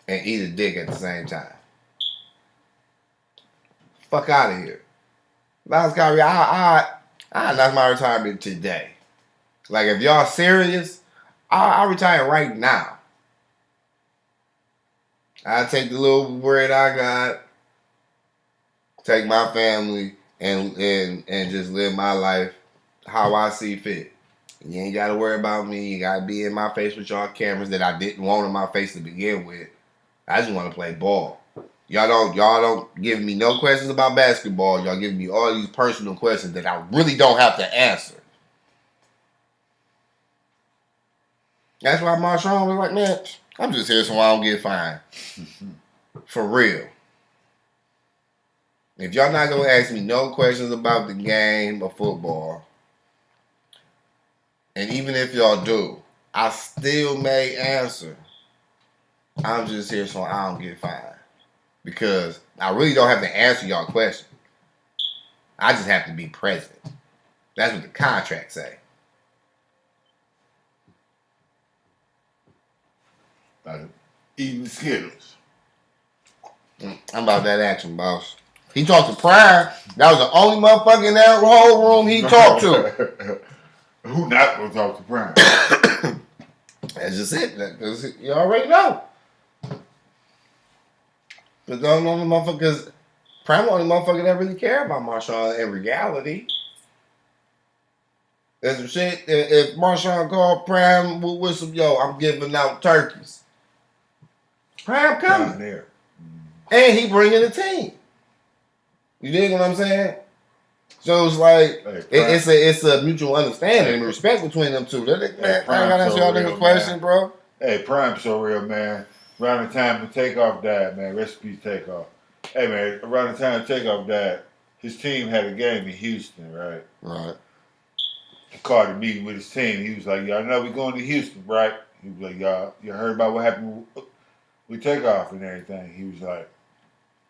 and eat a dick at the same time. Fuck out of here. Last Kyrie, I announced my retirement today. Like, if y'all serious, I'll retire right now. I take the little bread I got, take my family, and just live my life how I see fit. You ain't got to worry about me. You got to be in my face with y'all cameras that I didn't want in my face to begin with. I just want to play ball. Y'all don't give me no questions about basketball. Y'all give me all these personal questions that I really don't have to answer. That's why Marshawn was like, man, I'm just here so I don't get fined. For real. If y'all not going to ask me no questions about the game of football, and even if y'all do, I still may answer. I'm just here so I don't get fined. Because I really don't have to answer y'all question. I just have to be present. That's what the contract say. Eating Skittles. I'm about that action, boss. He talked to Prime. That was the only motherfucker in that whole room he talked to. Who not gonna talk to Prime? That's just it. Because you already know. But the only motherfuckers, Prime the only motherfucker that really care about Marshawn in reality. There's some shit. If Marshawn called Prime with some, I'm giving out turkeys. Prime coming there, and he bringing the team. You dig what I'm saying? So it's like it's a mutual understanding and respect between them two. Man, I gotta ask y'all niggas question, bro. Hey, Prime's so real, man. Around the time the Takeoff died, man. Recipe Takeoff. Hey, man. Around the time Takeoff died, his team had a game in Houston, right? Right. He called a meeting with his team. He was like, y'all know we going to Houston, right? He was like, y'all heard about what happened with Takeoff and everything. He was like,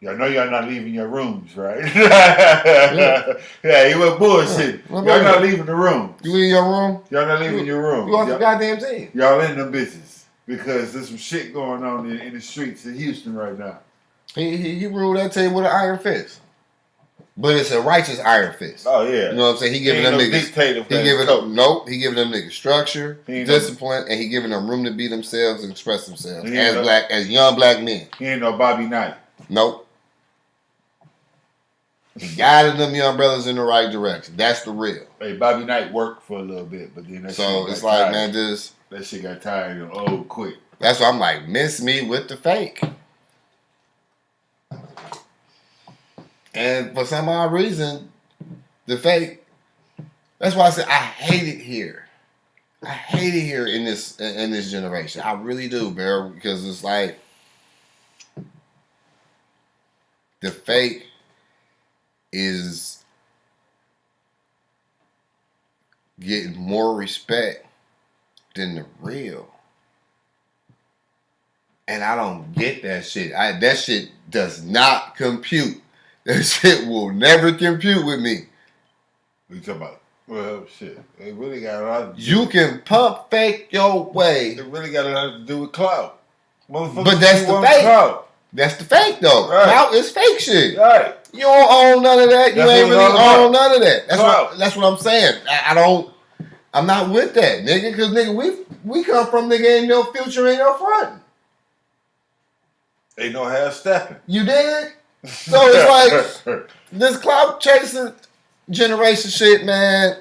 y'all know y'all not leaving your rooms, right? Yeah, he went bullshit. Y'all not leaving the room. You in your room? Y'all not leaving your room. You want the goddamn team. Y'all in the business. Because there's some shit going on in the streets in Houston right now. He ruled that team with an iron fist. But it's a righteous iron fist. Oh, yeah. You know what I'm saying? He giving them niggas. He giving them niggas structure, discipline, and he giving them room to be themselves and express themselves as young black men. He ain't no Bobby Knight. Nope. He guided them young brothers in the right direction. That's the real. Hey, Bobby Knight worked for a little bit, but then it's like, man, just that shit got tired and quick. That's why I'm like, miss me with the fake. And for some odd reason, the fake That's why I said I hate it here. I hate it here in this generation. I really do, bro, because it's like the fake is getting more respect than the real. And I don't get that shit. That shit does not compute. That shit will never compute with me. What you talking about? Well, shit. It really got a lot to do. You can pump fake your way. It really got a lot to do with clout. But that's the fake. Clout. That's the fake though. Right. Clout is fake shit. Right. You don't own none of that. You ain't really own none of that. That's what I'm saying. I'm not with that, nigga, because nigga, we come from nigga, ain't no future, ain't no front. Ain't no half stepping. You did? So it's like this clout chasing generation shit, man.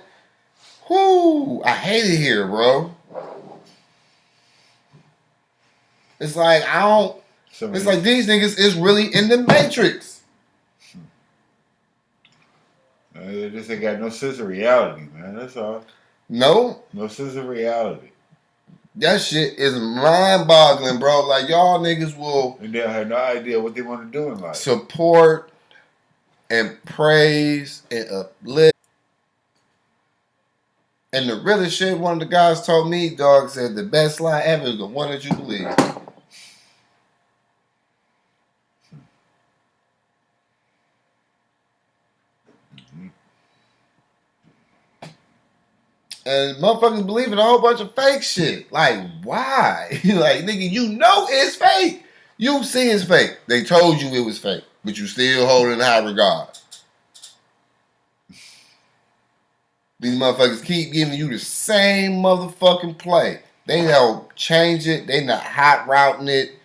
Whoo, I hate it here, bro. It's like it's like these niggas is really in the Matrix. They just ain't got no sense of reality, man. That's all. No sense of reality. That shit is mind-boggling, bro. Like, y'all niggas will... And they have no idea what they want to do in life. Support and praise and uplift. And the realest shit, one of the guys told me, dog, said the best lie ever is the one that you believe. And motherfuckers believe in a whole bunch of fake shit. Like, why? Like, nigga, you know it's fake. You see it's fake. They told you it was fake, but you still hold it in high regard. These motherfuckers keep giving you the same motherfucking play. They don't change it. They not hot routing it.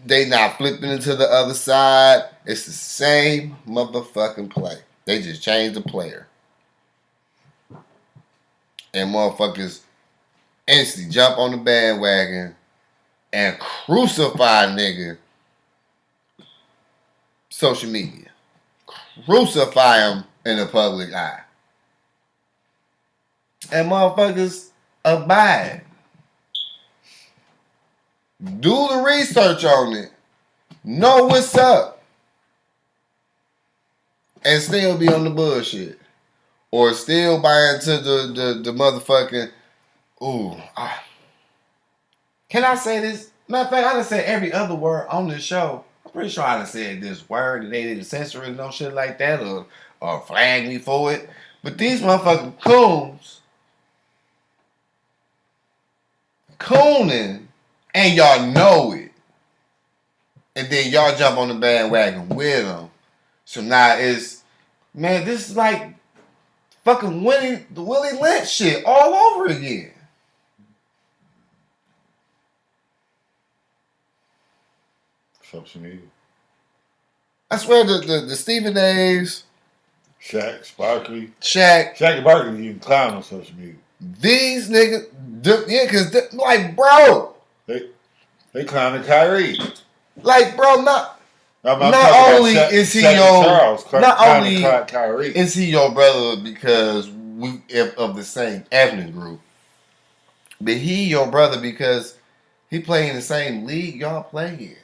They not flipping it to the other side. It's the same motherfucking play. They just changed the player. And motherfuckers instantly jump on the bandwagon and crucify nigga social media. Crucify them in the public eye. And motherfuckers abide. Do the research on it. Know what's up. And still be on the bullshit. Or still buy into the motherfucking, can I say this? Matter of fact, I done said every other word on this show. I'm pretty sure I done said this word and they didn't censor it, no shit like that, or flag me for it. But these motherfucking coons, cooning, and y'all know it. And then y'all jump on the bandwagon with them. So now it's, man, this is like fucking the Willie Lynch shit all over again. Social media. I swear the Stephen A's, Shaq, Sparkly. Shaq and Barkley even clown on social media. These niggas, because like, bro. They clowning Kyrie. Like, bro, not only is he your brother because we of the same ethnic group, but he your brother because he play in the same league y'all play in.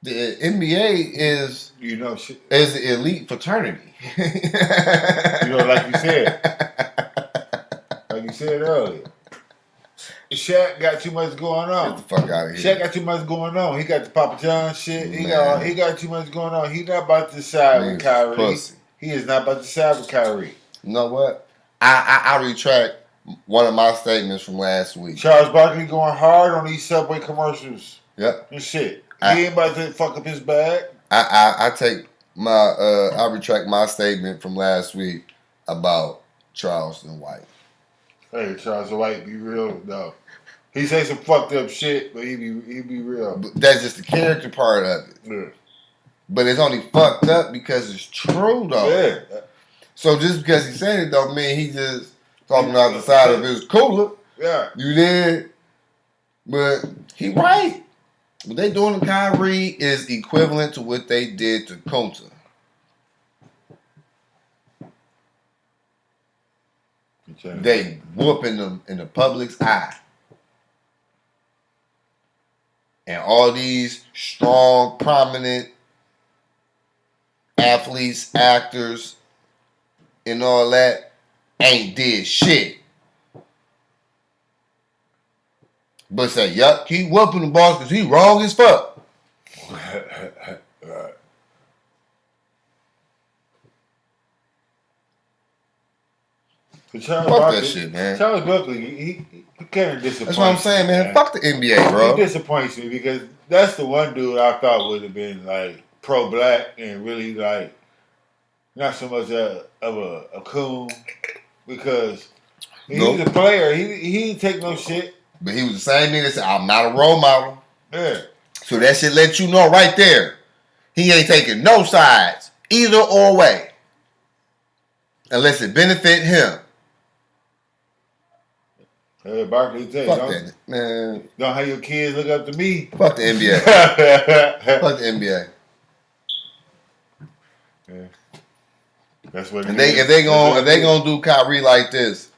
The NBA is an elite fraternity. Like you said earlier. Shaq got too much going on. Get the fuck out of here. Shaq got too much going on. He got the Papa John shit. He got too much going on. He not about to side with Kyrie. Pussy. He is not about to side with Kyrie. You know what? I retract one of my statements from last week. Charles Barkley going hard on these Subway commercials. Yep. And shit. He ain't about to fuck up his bag. I take I retract my statement from last week about Charleston White. Hey, Charles White, be real though. He say some fucked up shit, but he be real. But that's just the character part of it. Yeah. But it's only fucked up because it's true though. Yeah. So just because he said it don't mean he just talking out the side of his cooler. Yeah. You did? But he right. What they doing to Kyrie is equivalent to what they did to Kunta. They whooping them in the public's eye. And all these strong, prominent athletes, actors, and all that ain't did shit. But say, yup, keep whooping the boss because he wrong as fuck. Right. Fuck that shit, man. Charles Barkley, he kind of disappoints. That's what I'm saying, man. Fuck the NBA, bro. He disappoints me because that's the one dude I thought would have been like pro-black and really like not so much of a coon because he's a player. He didn't take no shit. But he was the same nigga that said, I'm not a role model. Yeah. So that shit let you know right there. He ain't taking no sides, either or way. Unless it benefit him. Hey, Barkley, tell you, Fuck that, man. Don't have your kids look up to me. Fuck the NBA. Fuck the NBA. Yeah. That's what. And if they gonna do Kyrie like this,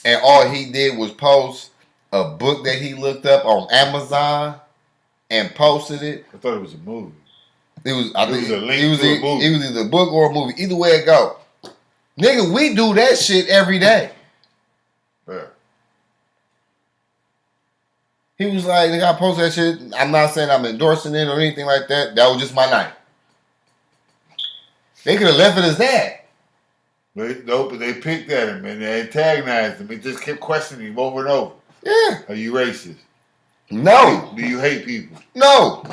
and all he did was post a book that he looked up on Amazon and posted it. I thought it was a movie. It was. I think it was a link to a movie. It was either a book or a movie. Either way it go, nigga, we do that shit every day. Yeah. He was like, nigga, I posted that shit. I'm not saying I'm endorsing it or anything like that. That was just my night. They could have left it as that. But they picked at him and they antagonized him. They just kept questioning him over and over. Yeah. Are you racist? No. Do you hate people? No.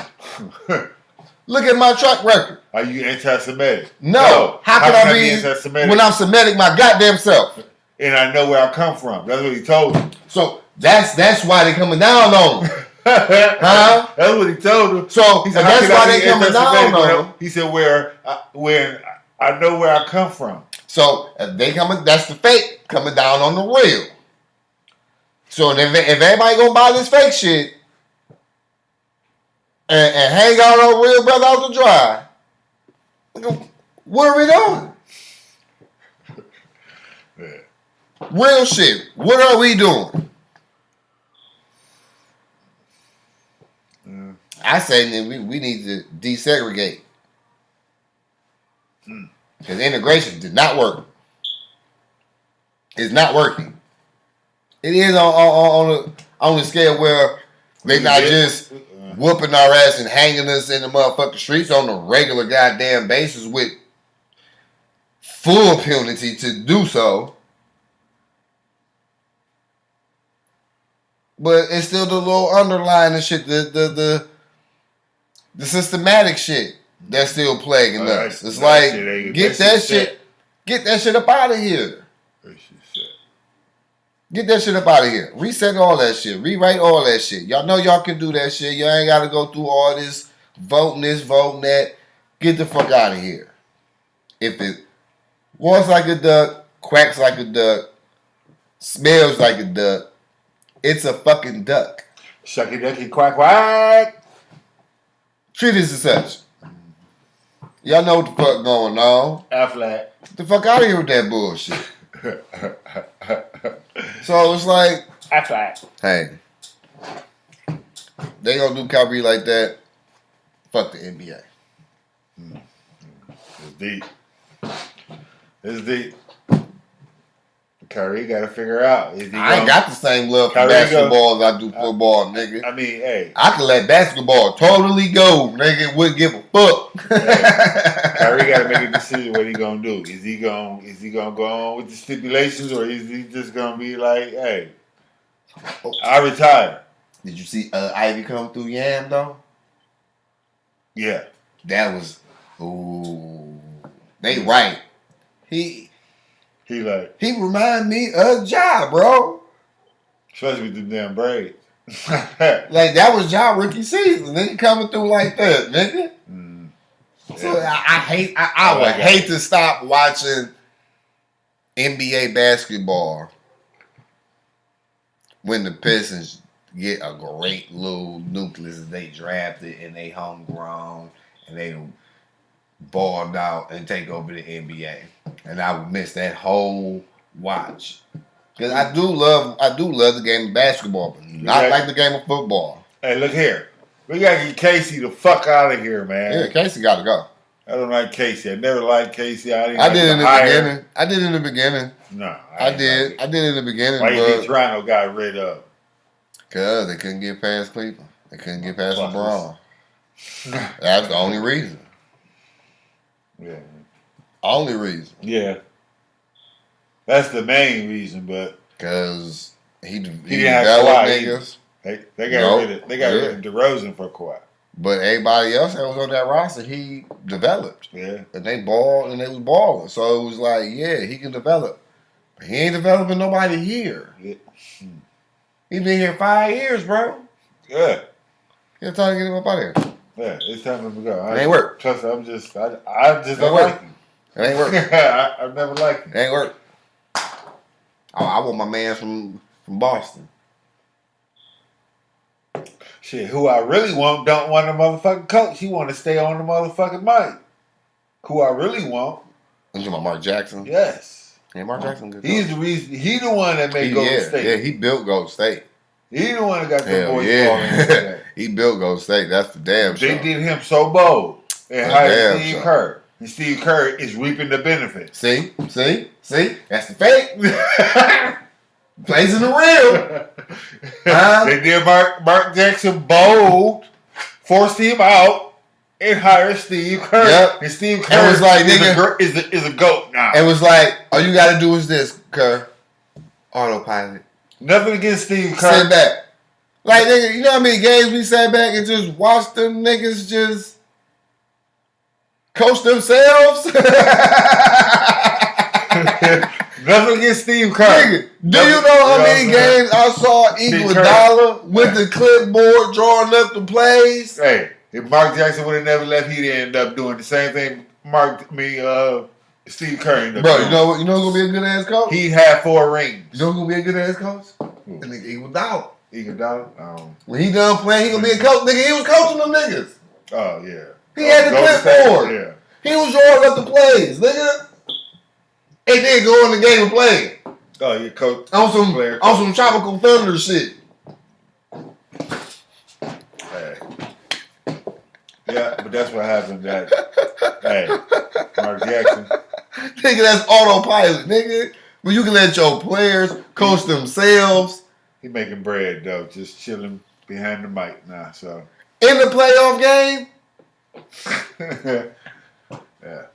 Look at my track record. Are you anti-Semitic? No. How can I be anti-Semitic when I'm Semitic my goddamn self? And I know where I come from. That's what he told him. So that's why they coming down on him. Huh? That's what he told him. So said, that's why they coming down on him. He said, when I know where I come from. So if they coming, that's the fake coming down on the real. So if everybody gonna buy this fake shit and hang out on real brother out the dry, what are we doing? Yeah. Real shit. What are we doing? I say that we need to desegregate. Because integration did not work. It's not working. It is on the scale where they not just whooping our ass and hanging us in the motherfucking streets on a regular goddamn basis with full impunity to do so. But it's still the little underlying shit, the systematic shit that's still plaguing us. It's like get that shit up out of here. Get that shit up out of here. Reset all that shit. Rewrite all that shit. Y'all know y'all can do that shit. Y'all ain't got to go through all this voting that. Get the fuck out of here. If it walks like a duck, quacks like a duck, smells like a duck, it's a fucking duck. Shucky ducky quack quack. Treat it as such. Y'all know what the fuck going on. Affleck. Get the fuck out of here with that bullshit. So it's like, Affleck. Hey, they gonna do Kyrie like that. Fuck the NBA. It's deep. It's deep. Kyrie got to figure out. I ain't got the same love for basketball as I do football, nigga. I mean, hey. I can let basketball totally go, nigga. Wouldn't give a fuck. Hey, Kyrie got to make a decision what he gonna do. Is he gonna go on with the stipulations, or is he just gonna be like, hey, I retire? Did you see Ivy come through Yam though? Yeah. That was they right. He remind me of Ja, bro. Especially with the damn braids. Like that was Ja rookie season. Nigga coming through like that, nigga. Yeah. So I would hate to stop watching NBA basketball when the Pistons get a great little nucleus that they drafted and they homegrown and they balled out and take over the NBA. And I would miss that whole watch. Because I do love the game of basketball, but not like the game of football. Hey, look here. We gotta get Casey the fuck out of here, man. Yeah, Casey gotta go. I don't like Casey. I never liked Casey. I did in the beginning. I did in the beginning. No, I did. Like I did in the beginning. Why you think Toronto got rid of? Because they couldn't get past Cleveland. They couldn't get past LeBron. That's the only reason. Yeah. Only reason. Yeah. That's the main reason, but because he didn't developed niggas. They got rid of DeRozan for Kawhi. But everybody else that was on that roster, he developed. Yeah. And they balled and they was balling. So it was like, yeah, he can develop. But he ain't developing nobody here. Yeah. He been here 5 years, bro. Yeah. It's time to get him up out of here. Yeah, it's time to go. It ain't work. Trust me, I just don't like him. It ain't work. I've never liked him. It ain't work. I want my man from Boston. Shit, who I really want don't want a motherfucking coach. He want to stay on the motherfucking mic. Who I really want. You talking about Mark Jackson? Yes. Yeah, Mark Jackson good. He's the reason. He the one that made Golden State. Yeah, he built Golden State. He the one that got the boys balling. He built Golden State. That's the damn They show. did him so bold and hired Steve Kerr. And Steve Kerr is reaping the benefits. See? That's the fake. Plays in the real. They did Mark Jackson bold, forced him out, and hired Steve Kerr. Yep. And Steve Kerr was like, nigga, is a GOAT now. It was like, all you got to do is this, Kerr. Autopilot. Nothing against Steve Kerr. Sit back. Like, nigga, you know how many games we sat back and just watched them niggas just coach themselves? Nothing against Steve Kerr. Nigga, do you know how many games I saw Iguodala with the clipboard drawing up the plays? Hey, if Mark Jackson would have never left, he'd end up doing the same thing Steve Kerr ended up doing. Bro, you know who's going to be a good ass coach? He had 4 rings. You know who's going to be a good ass coach? That nigga Iguodala. Iguodala? When he done playing, he going to be a coach. Nigga, he was coaching them niggas. Oh, yeah. He had the clipboard. Yeah. He was drawing up the plays, nigga. And then go in the game and play. Oh, you coach on some Tropical Thunder shit. Hey. Yeah, but that's what happened. Hey, Mark Jackson. Nigga, that's autopilot, nigga. Well, you can let your players coach themselves. He making bread though, just chilling behind the mic now. So in the playoff game. Yeah.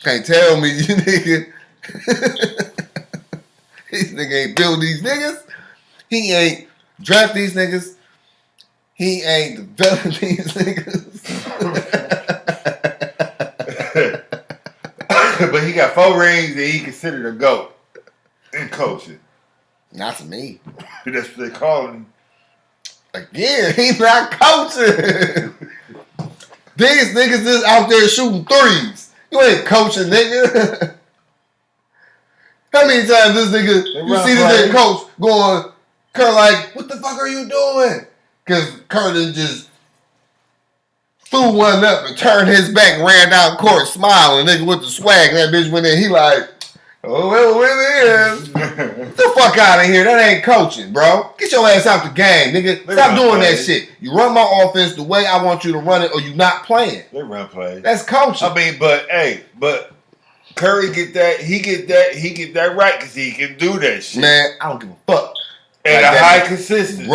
Can't tell me, you nigga. This nigga ain't build these niggas. He ain't draft these niggas. He ain't develop these niggas. But he got 4 rings that he considered a GOAT in coaching. Not to me. That's what they call him. Again, he's not coaching. These niggas just out there shooting threes. You ain't coaching, nigga. How many times this nigga, you see this nigga coach going, Kerr like, what the fuck are you doing? Because Kerr just threw one up and turned his back, ran down court smiling, nigga with the swag. And that bitch went in, he like, oh, well, we're in. Get the fuck out of here. That ain't coaching, bro. Get your ass out the game, nigga. Stop doing that shit. You run my offense the way I want you to run it or you not playing. They run plays. That's coaching. I mean, but Curry get that right because he can do that shit. Man, I don't give a fuck. And like a high consistency.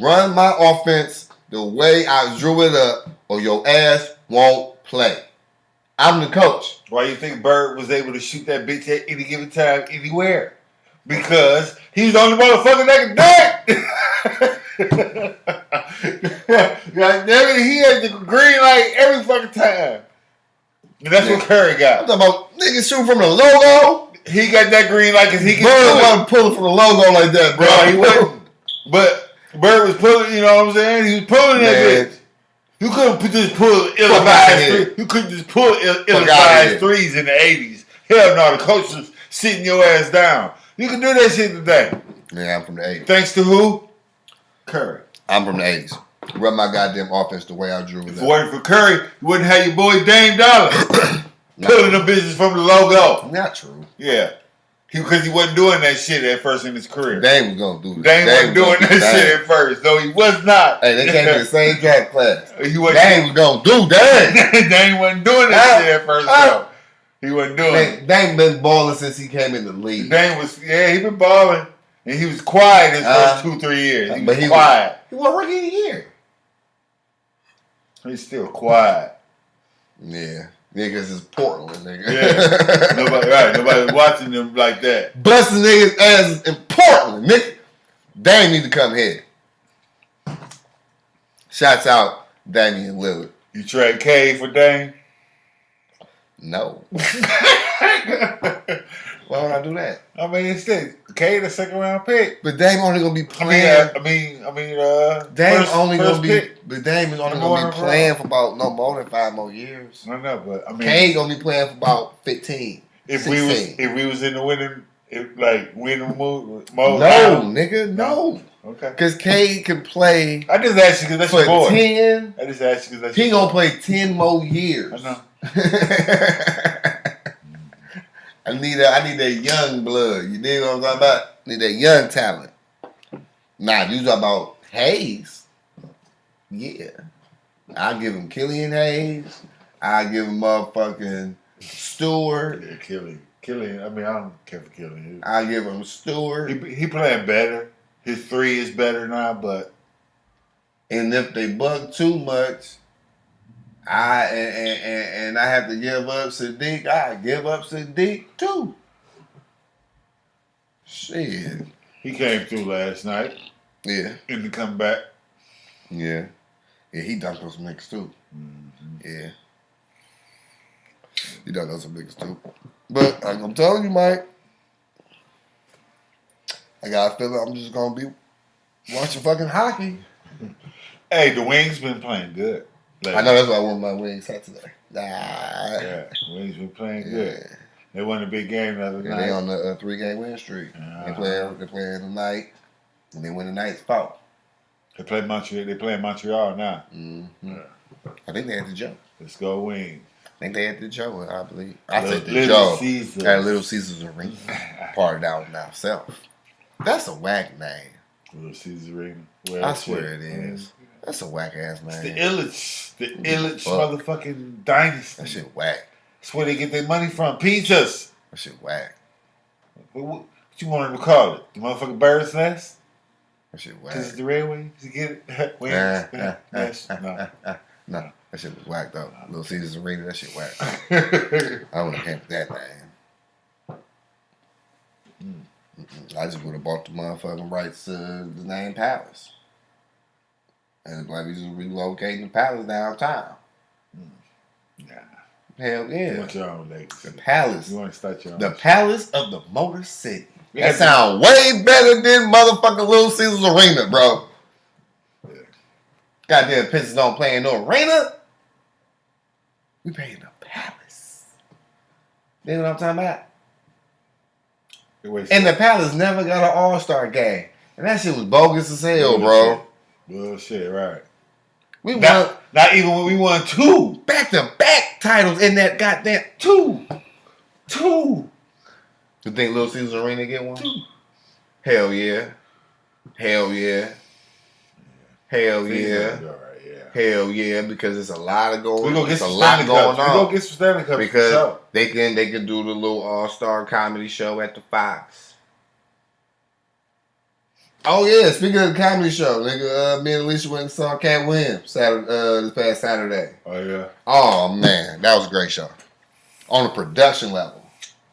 Run my offense the way I drew it up or your ass won't play. I'm the coach. Why you think Bird was able to shoot that bitch at any given time, anywhere? Because he's the only motherfucker that can dunk. God damn it, he had the green light every fucking time. And that's what Curry got. I'm talking about niggas shooting from the logo. He got that green light because he can Bird wasn't pulling from the logo like that, bro. No, he wasn't. But Bird was pulling, you know what I'm saying? He was pulling that bitch. You couldn't just pull ill-advised threes. You couldn't just pull ill-advised threes in the 80s. Hell no, the coach was sitting your ass down. You can do that shit today. Yeah, I'm from the 80s. Thanks to who? Curry. I'm from the 80s. Run my goddamn offense the way I drew it If up. it wasn't for Curry, you wouldn't have your boy Dame Dollar pulling the business from the logo. Not true. Yeah. Because he wasn't doing that shit at first in his career. Dame was going to do Dame wasn't doing that shit at first, though he was not. Hey, they came in the same draft class. Dame was going to do Dame. Dame wasn't doing that shit at first, though. He wasn't doing it. Dame been balling since he came in the league. Dame was, he been balling. And he was quiet his first 2-3 years. He was quiet. He was rookie of the year. He's still quiet. Yeah. Niggas is Portland, nigga. Yeah. Nobody's watching them like that. Busting niggas' asses in Portland, nigga. Dame need to come here. Shouts out Damian Lillard. You trade K for Dame? No. Why would I do that? I mean, it's still K the second round pick. But Dame only gonna be playing. Dame is only gonna be pick. Playing for about no more than 5 more years. I know, but I mean, K gonna be playing for about 15. If 16. we was in the winning mode, no, nigga, no. Okay. Because K can play. I just asked you because that's your boy. 10. I just asked you because that's he gonna play 10 more years. I know. I need that young blood. You dig what I'm talking about? I need that young talent. Nah, you talking about Hayes? Yeah. I'll give him Killian Hayes. I'll give him motherfucking Stewart. Yeah, Killian. I mean, I don't care for Killian. I'll give him Stewart. He playing better. His 3 is better now, but. And if they bug too much, I have to give up Sadiq. I give up Sadiq too. Shit. He came through last night. Yeah. In the comeback. Yeah. Yeah, he dunked on some niggas too. Mm-hmm. Yeah. He dunked on some niggas too. But like I'm telling you, Mike, I got a feeling I'm just gonna be watching fucking hockey. Hey, the Wings been playing good. I know that's why I wore my Wings hat today. Yeah, Wings been playing good. They won a big game the other night. They on the 3-game win streak. They playing tonight, and they win the night's foul. They play Montreal. They playing Montreal now. Mm-hmm. Yeah. I think they had the Joe. Let's go Wings. I think they had the Joe. I believe. I said the Little Joe Caesars. at Little Caesars Arena. Part down now self. That's a whack name. Little Caesars Arena. I swear it is. That's a whack ass name. It's the Illich motherfucking dynasty. That shit whack. That's where they get their money from. Pizzas. That shit whack. What you want them to call it? The motherfucking bird's nest? That shit whack. Because it's the Red Wings? You get it? Wings? Nest? No. No, that shit was whack though. Little Caesars Arena, that shit whack. I wouldn't have handled that name. I just would have bought the motherfucking rights to the name Palace. And it's like we just relocating the Palace downtown. Nah. Hell yeah. You want your own legacy. The Palace. You want to start your own. The Palace of the Motor City. That sound way better than motherfucking Little Caesars Arena, bro. Yeah. Goddamn Pistons don't play in no arena. We play in the Palace. You know what I'm talking about? And the Palace never got an All-Star game. And that shit was bogus as hell, bro. Bullshit, right. We not even when we won 2 back-to-back titles in that goddamn 2. You think Little Caesars Arena get one? 2. Hell yeah. Hell yeah. Hell yeah. Hell yeah, because it's a lot going on. We're gonna get some Stanley Cups because they can do the little All-Star comedy show at the Fox. Oh yeah, speaking of the comedy show, nigga, me and Alicia went and saw Cat Williams this past Saturday. Oh yeah. Oh man, that was a great show. On a production level.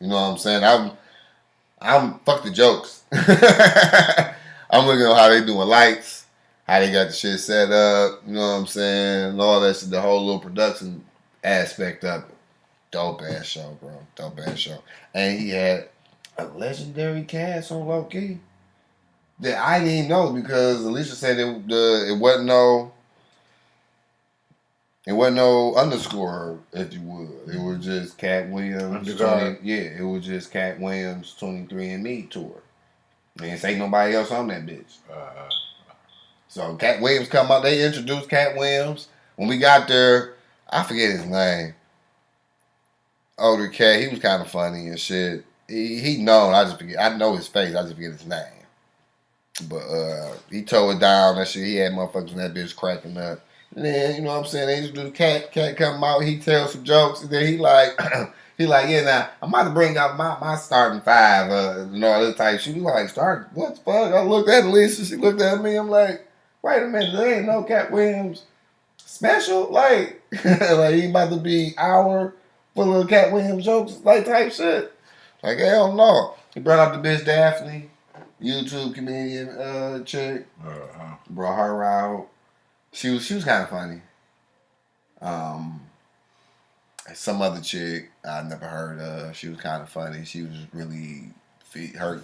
You know what I'm saying? I'm fuck the jokes. I'm looking at how they doing lights, how they got the shit set up, you know what I'm saying, and all that shit, the whole little production aspect of it. Dope ass show, bro. Dope ass show. And he had a legendary cast on low key that I didn't even know because Alicia said it wasn't no underscore, if you would. It was just Cat Williams. It was just Cat Williams 23andMe tour. Man, ain't nobody else on that bitch. So Cat Williams come out. They introduced Cat Williams. When we got there, I forget his name. Older cat, he was kind of funny and shit. He known. I just forget. I know his face. I just forget his name. But he tore it down. That shit. He had motherfuckers in that bitch cracking up. And then you know what I'm saying. They introduced Cat. Cat come out. He tells some jokes. And then he like. He like, yeah, now I'm about to bring out my starting five, and all this type shit. He like, start what the fuck? I looked at Lisa, she looked at me. I'm like, wait a minute, there ain't no Cat Williams special, like, like he about to be hour full of Cat Williams jokes, like type shit. Like hell no. He brought out the bitch Daphne, YouTube comedian chick. Brought her out. She was kind of funny. Some other chick I never heard of. She was kind of funny. She was really her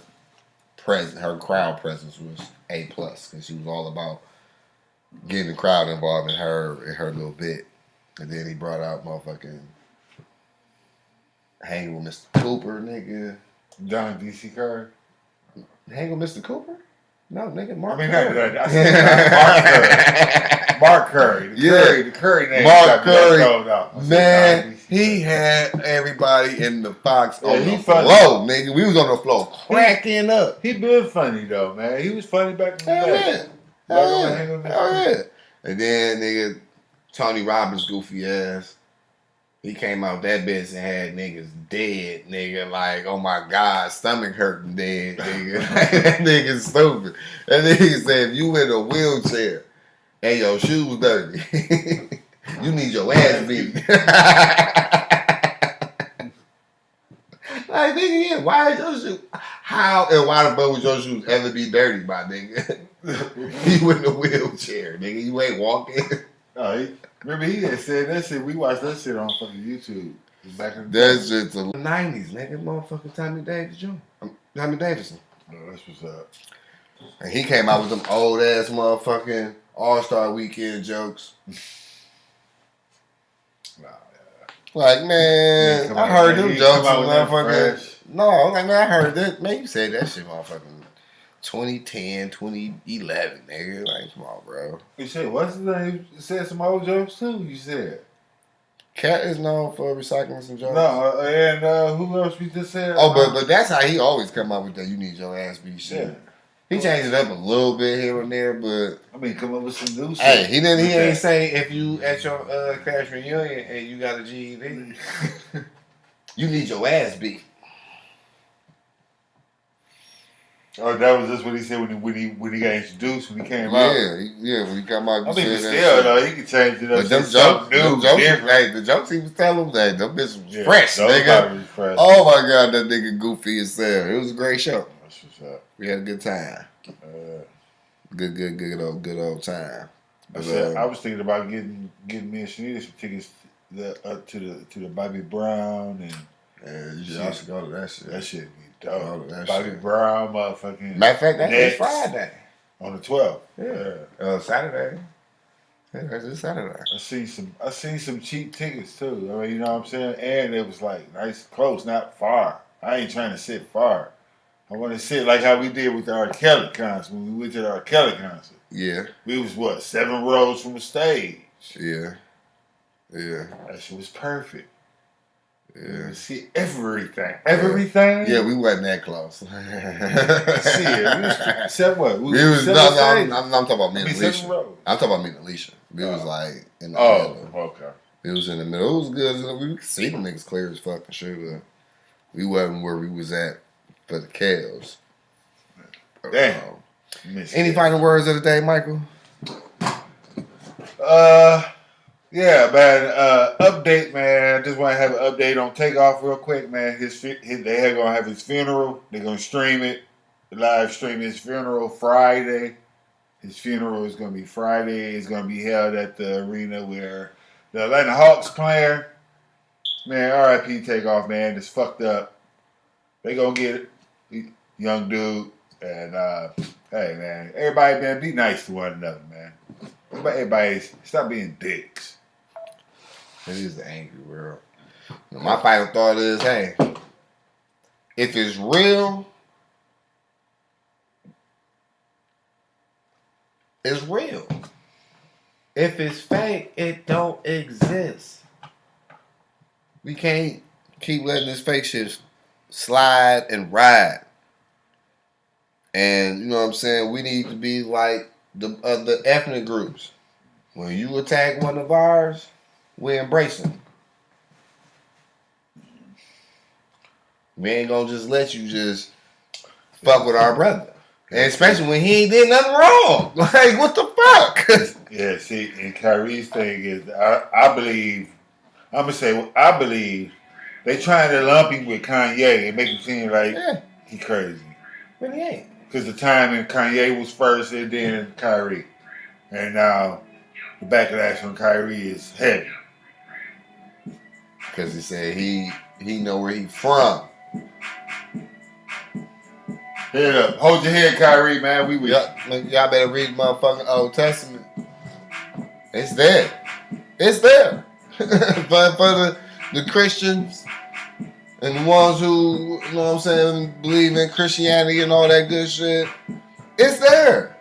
crowd presence was A plus because she was all about getting the crowd involved in her little bit. And then he brought out motherfucking hang with Mr. Cooper, nigga. John D.C. Curry. Hang with Mr. Cooper? No, nigga, Mark. I mean, Curry. I said Mark Curry. The Curry name. Mark Curry. Man, he had everybody in the box on the floor, nigga. We was on the floor cracking up. He been funny though, man. He was funny back in the day. Hell yeah. And then nigga Tony Robbins goofy ass. He came out that bitch and had niggas dead, nigga. Like, oh my God, stomach hurting dead, nigga. That nigga stupid. That nigga said, if you in a wheelchair and your shoes dirty, you need your ass beat. Like, nigga, yeah, why is your shoes? How and why the fuck would your shoes ever be dirty, my nigga? You in a wheelchair, nigga. You ain't walking. No, remember he had said that shit. We watched that shit on fucking YouTube back in the That shit's the 90s, nigga. Motherfucking Tommy Davidson. Tommy Davidson. No, that's what's up. And he came out with them old ass motherfucking All-Star Weekend jokes. Like, man, I heard them jokes, motherfucker. No, like, man, I heard that. Man, you said that shit, motherfucking 2010, 2011, nigga. Like, come on, bro. You said, what's his name? You said some old jokes, too, you said. Cat is known for recycling some jokes. No, and who else we just said? Oh, but that's how he always come out with that you need your ass beat shit. Yeah. He changed it up a little bit here and there, but I mean, come up with some new shit. Hey, he ain't say if you at your class reunion and you got a GED, you need your ass beat. Oh, that was just what he said when he got introduced when he came out. Yeah, when he come out. I mean, still though, he could change it up. But them jokes, hey, the jokes he was telling them, them bitches was fresh, nigga. Fresh. Oh my God, that nigga goofy as hell. It was a great show. That's what's up. We had a good time. Good old time. But, I was thinking about getting me and Shanita some tickets to the Bobby Brown and. Yeah, you should also go to that shit. That shit be dope. Bobby Brown, motherfucking. Matter of fact, that's this Friday. On the 12th. Yeah. Saturday. Yeah, that's this Saturday. I seen some cheap tickets too. I mean, you know what I'm saying? And it was like nice, close, not far. I ain't trying to sit far. I want to sit like how we did with the R. Kelly concert when we went to the R. Kelly concert. Yeah. We was 7 rows from the stage. Yeah. That shit was perfect. Yeah. See everything. Everything? Yeah, we wasn't that close. See it. We was 7 what? I'm talking about me and Alicia. I'm talking about me and Alicia. We was like in the middle. Okay. It was in the middle. It was good. We could see them niggas clear as fucking shit, but we wasn't where we was at for the Cavs. Damn. Any final words of the day, Michael? Yeah, man. Update, man. Just want to have an update on Takeoff real quick, man. They are gonna have his funeral. They're gonna stream it, live stream his funeral Friday. His funeral is gonna be Friday. It's gonna be held at the arena where the Atlanta Hawks playing. Man, R.I.P. Takeoff, man. It's fucked up. They gonna get it, young dude. And hey, man, everybody, man, be nice to one another, man. Everybody, stop being dicks. It is the angry world. My final thought is, hey, if it's real, is real. If it's fake, it don't exist. We can't keep letting this fake shit slide and ride. And you know what I'm saying? We need to be like the ethnic groups. When you attack one of ours, we embrace them. We ain't gonna just let you just fuck with our brother. And especially when he ain't did nothing wrong. Like, what the fuck? Yeah, see, and Kyrie's thing is, I believe, I'm going to say, I believe they trying to lump him with Kanye and make him seem like he crazy. But he ain't. Because the timing, Kanye was first and then Kyrie. And now the backlash on Kyrie is heavy. Because he said he know where he from. Head up. Hold your head, Kyrie, man. We with y'all better read motherfucking Old Testament. It's there. It's there. for the Christians and the ones who, you know what I'm saying, believe in Christianity and all that good shit. It's there.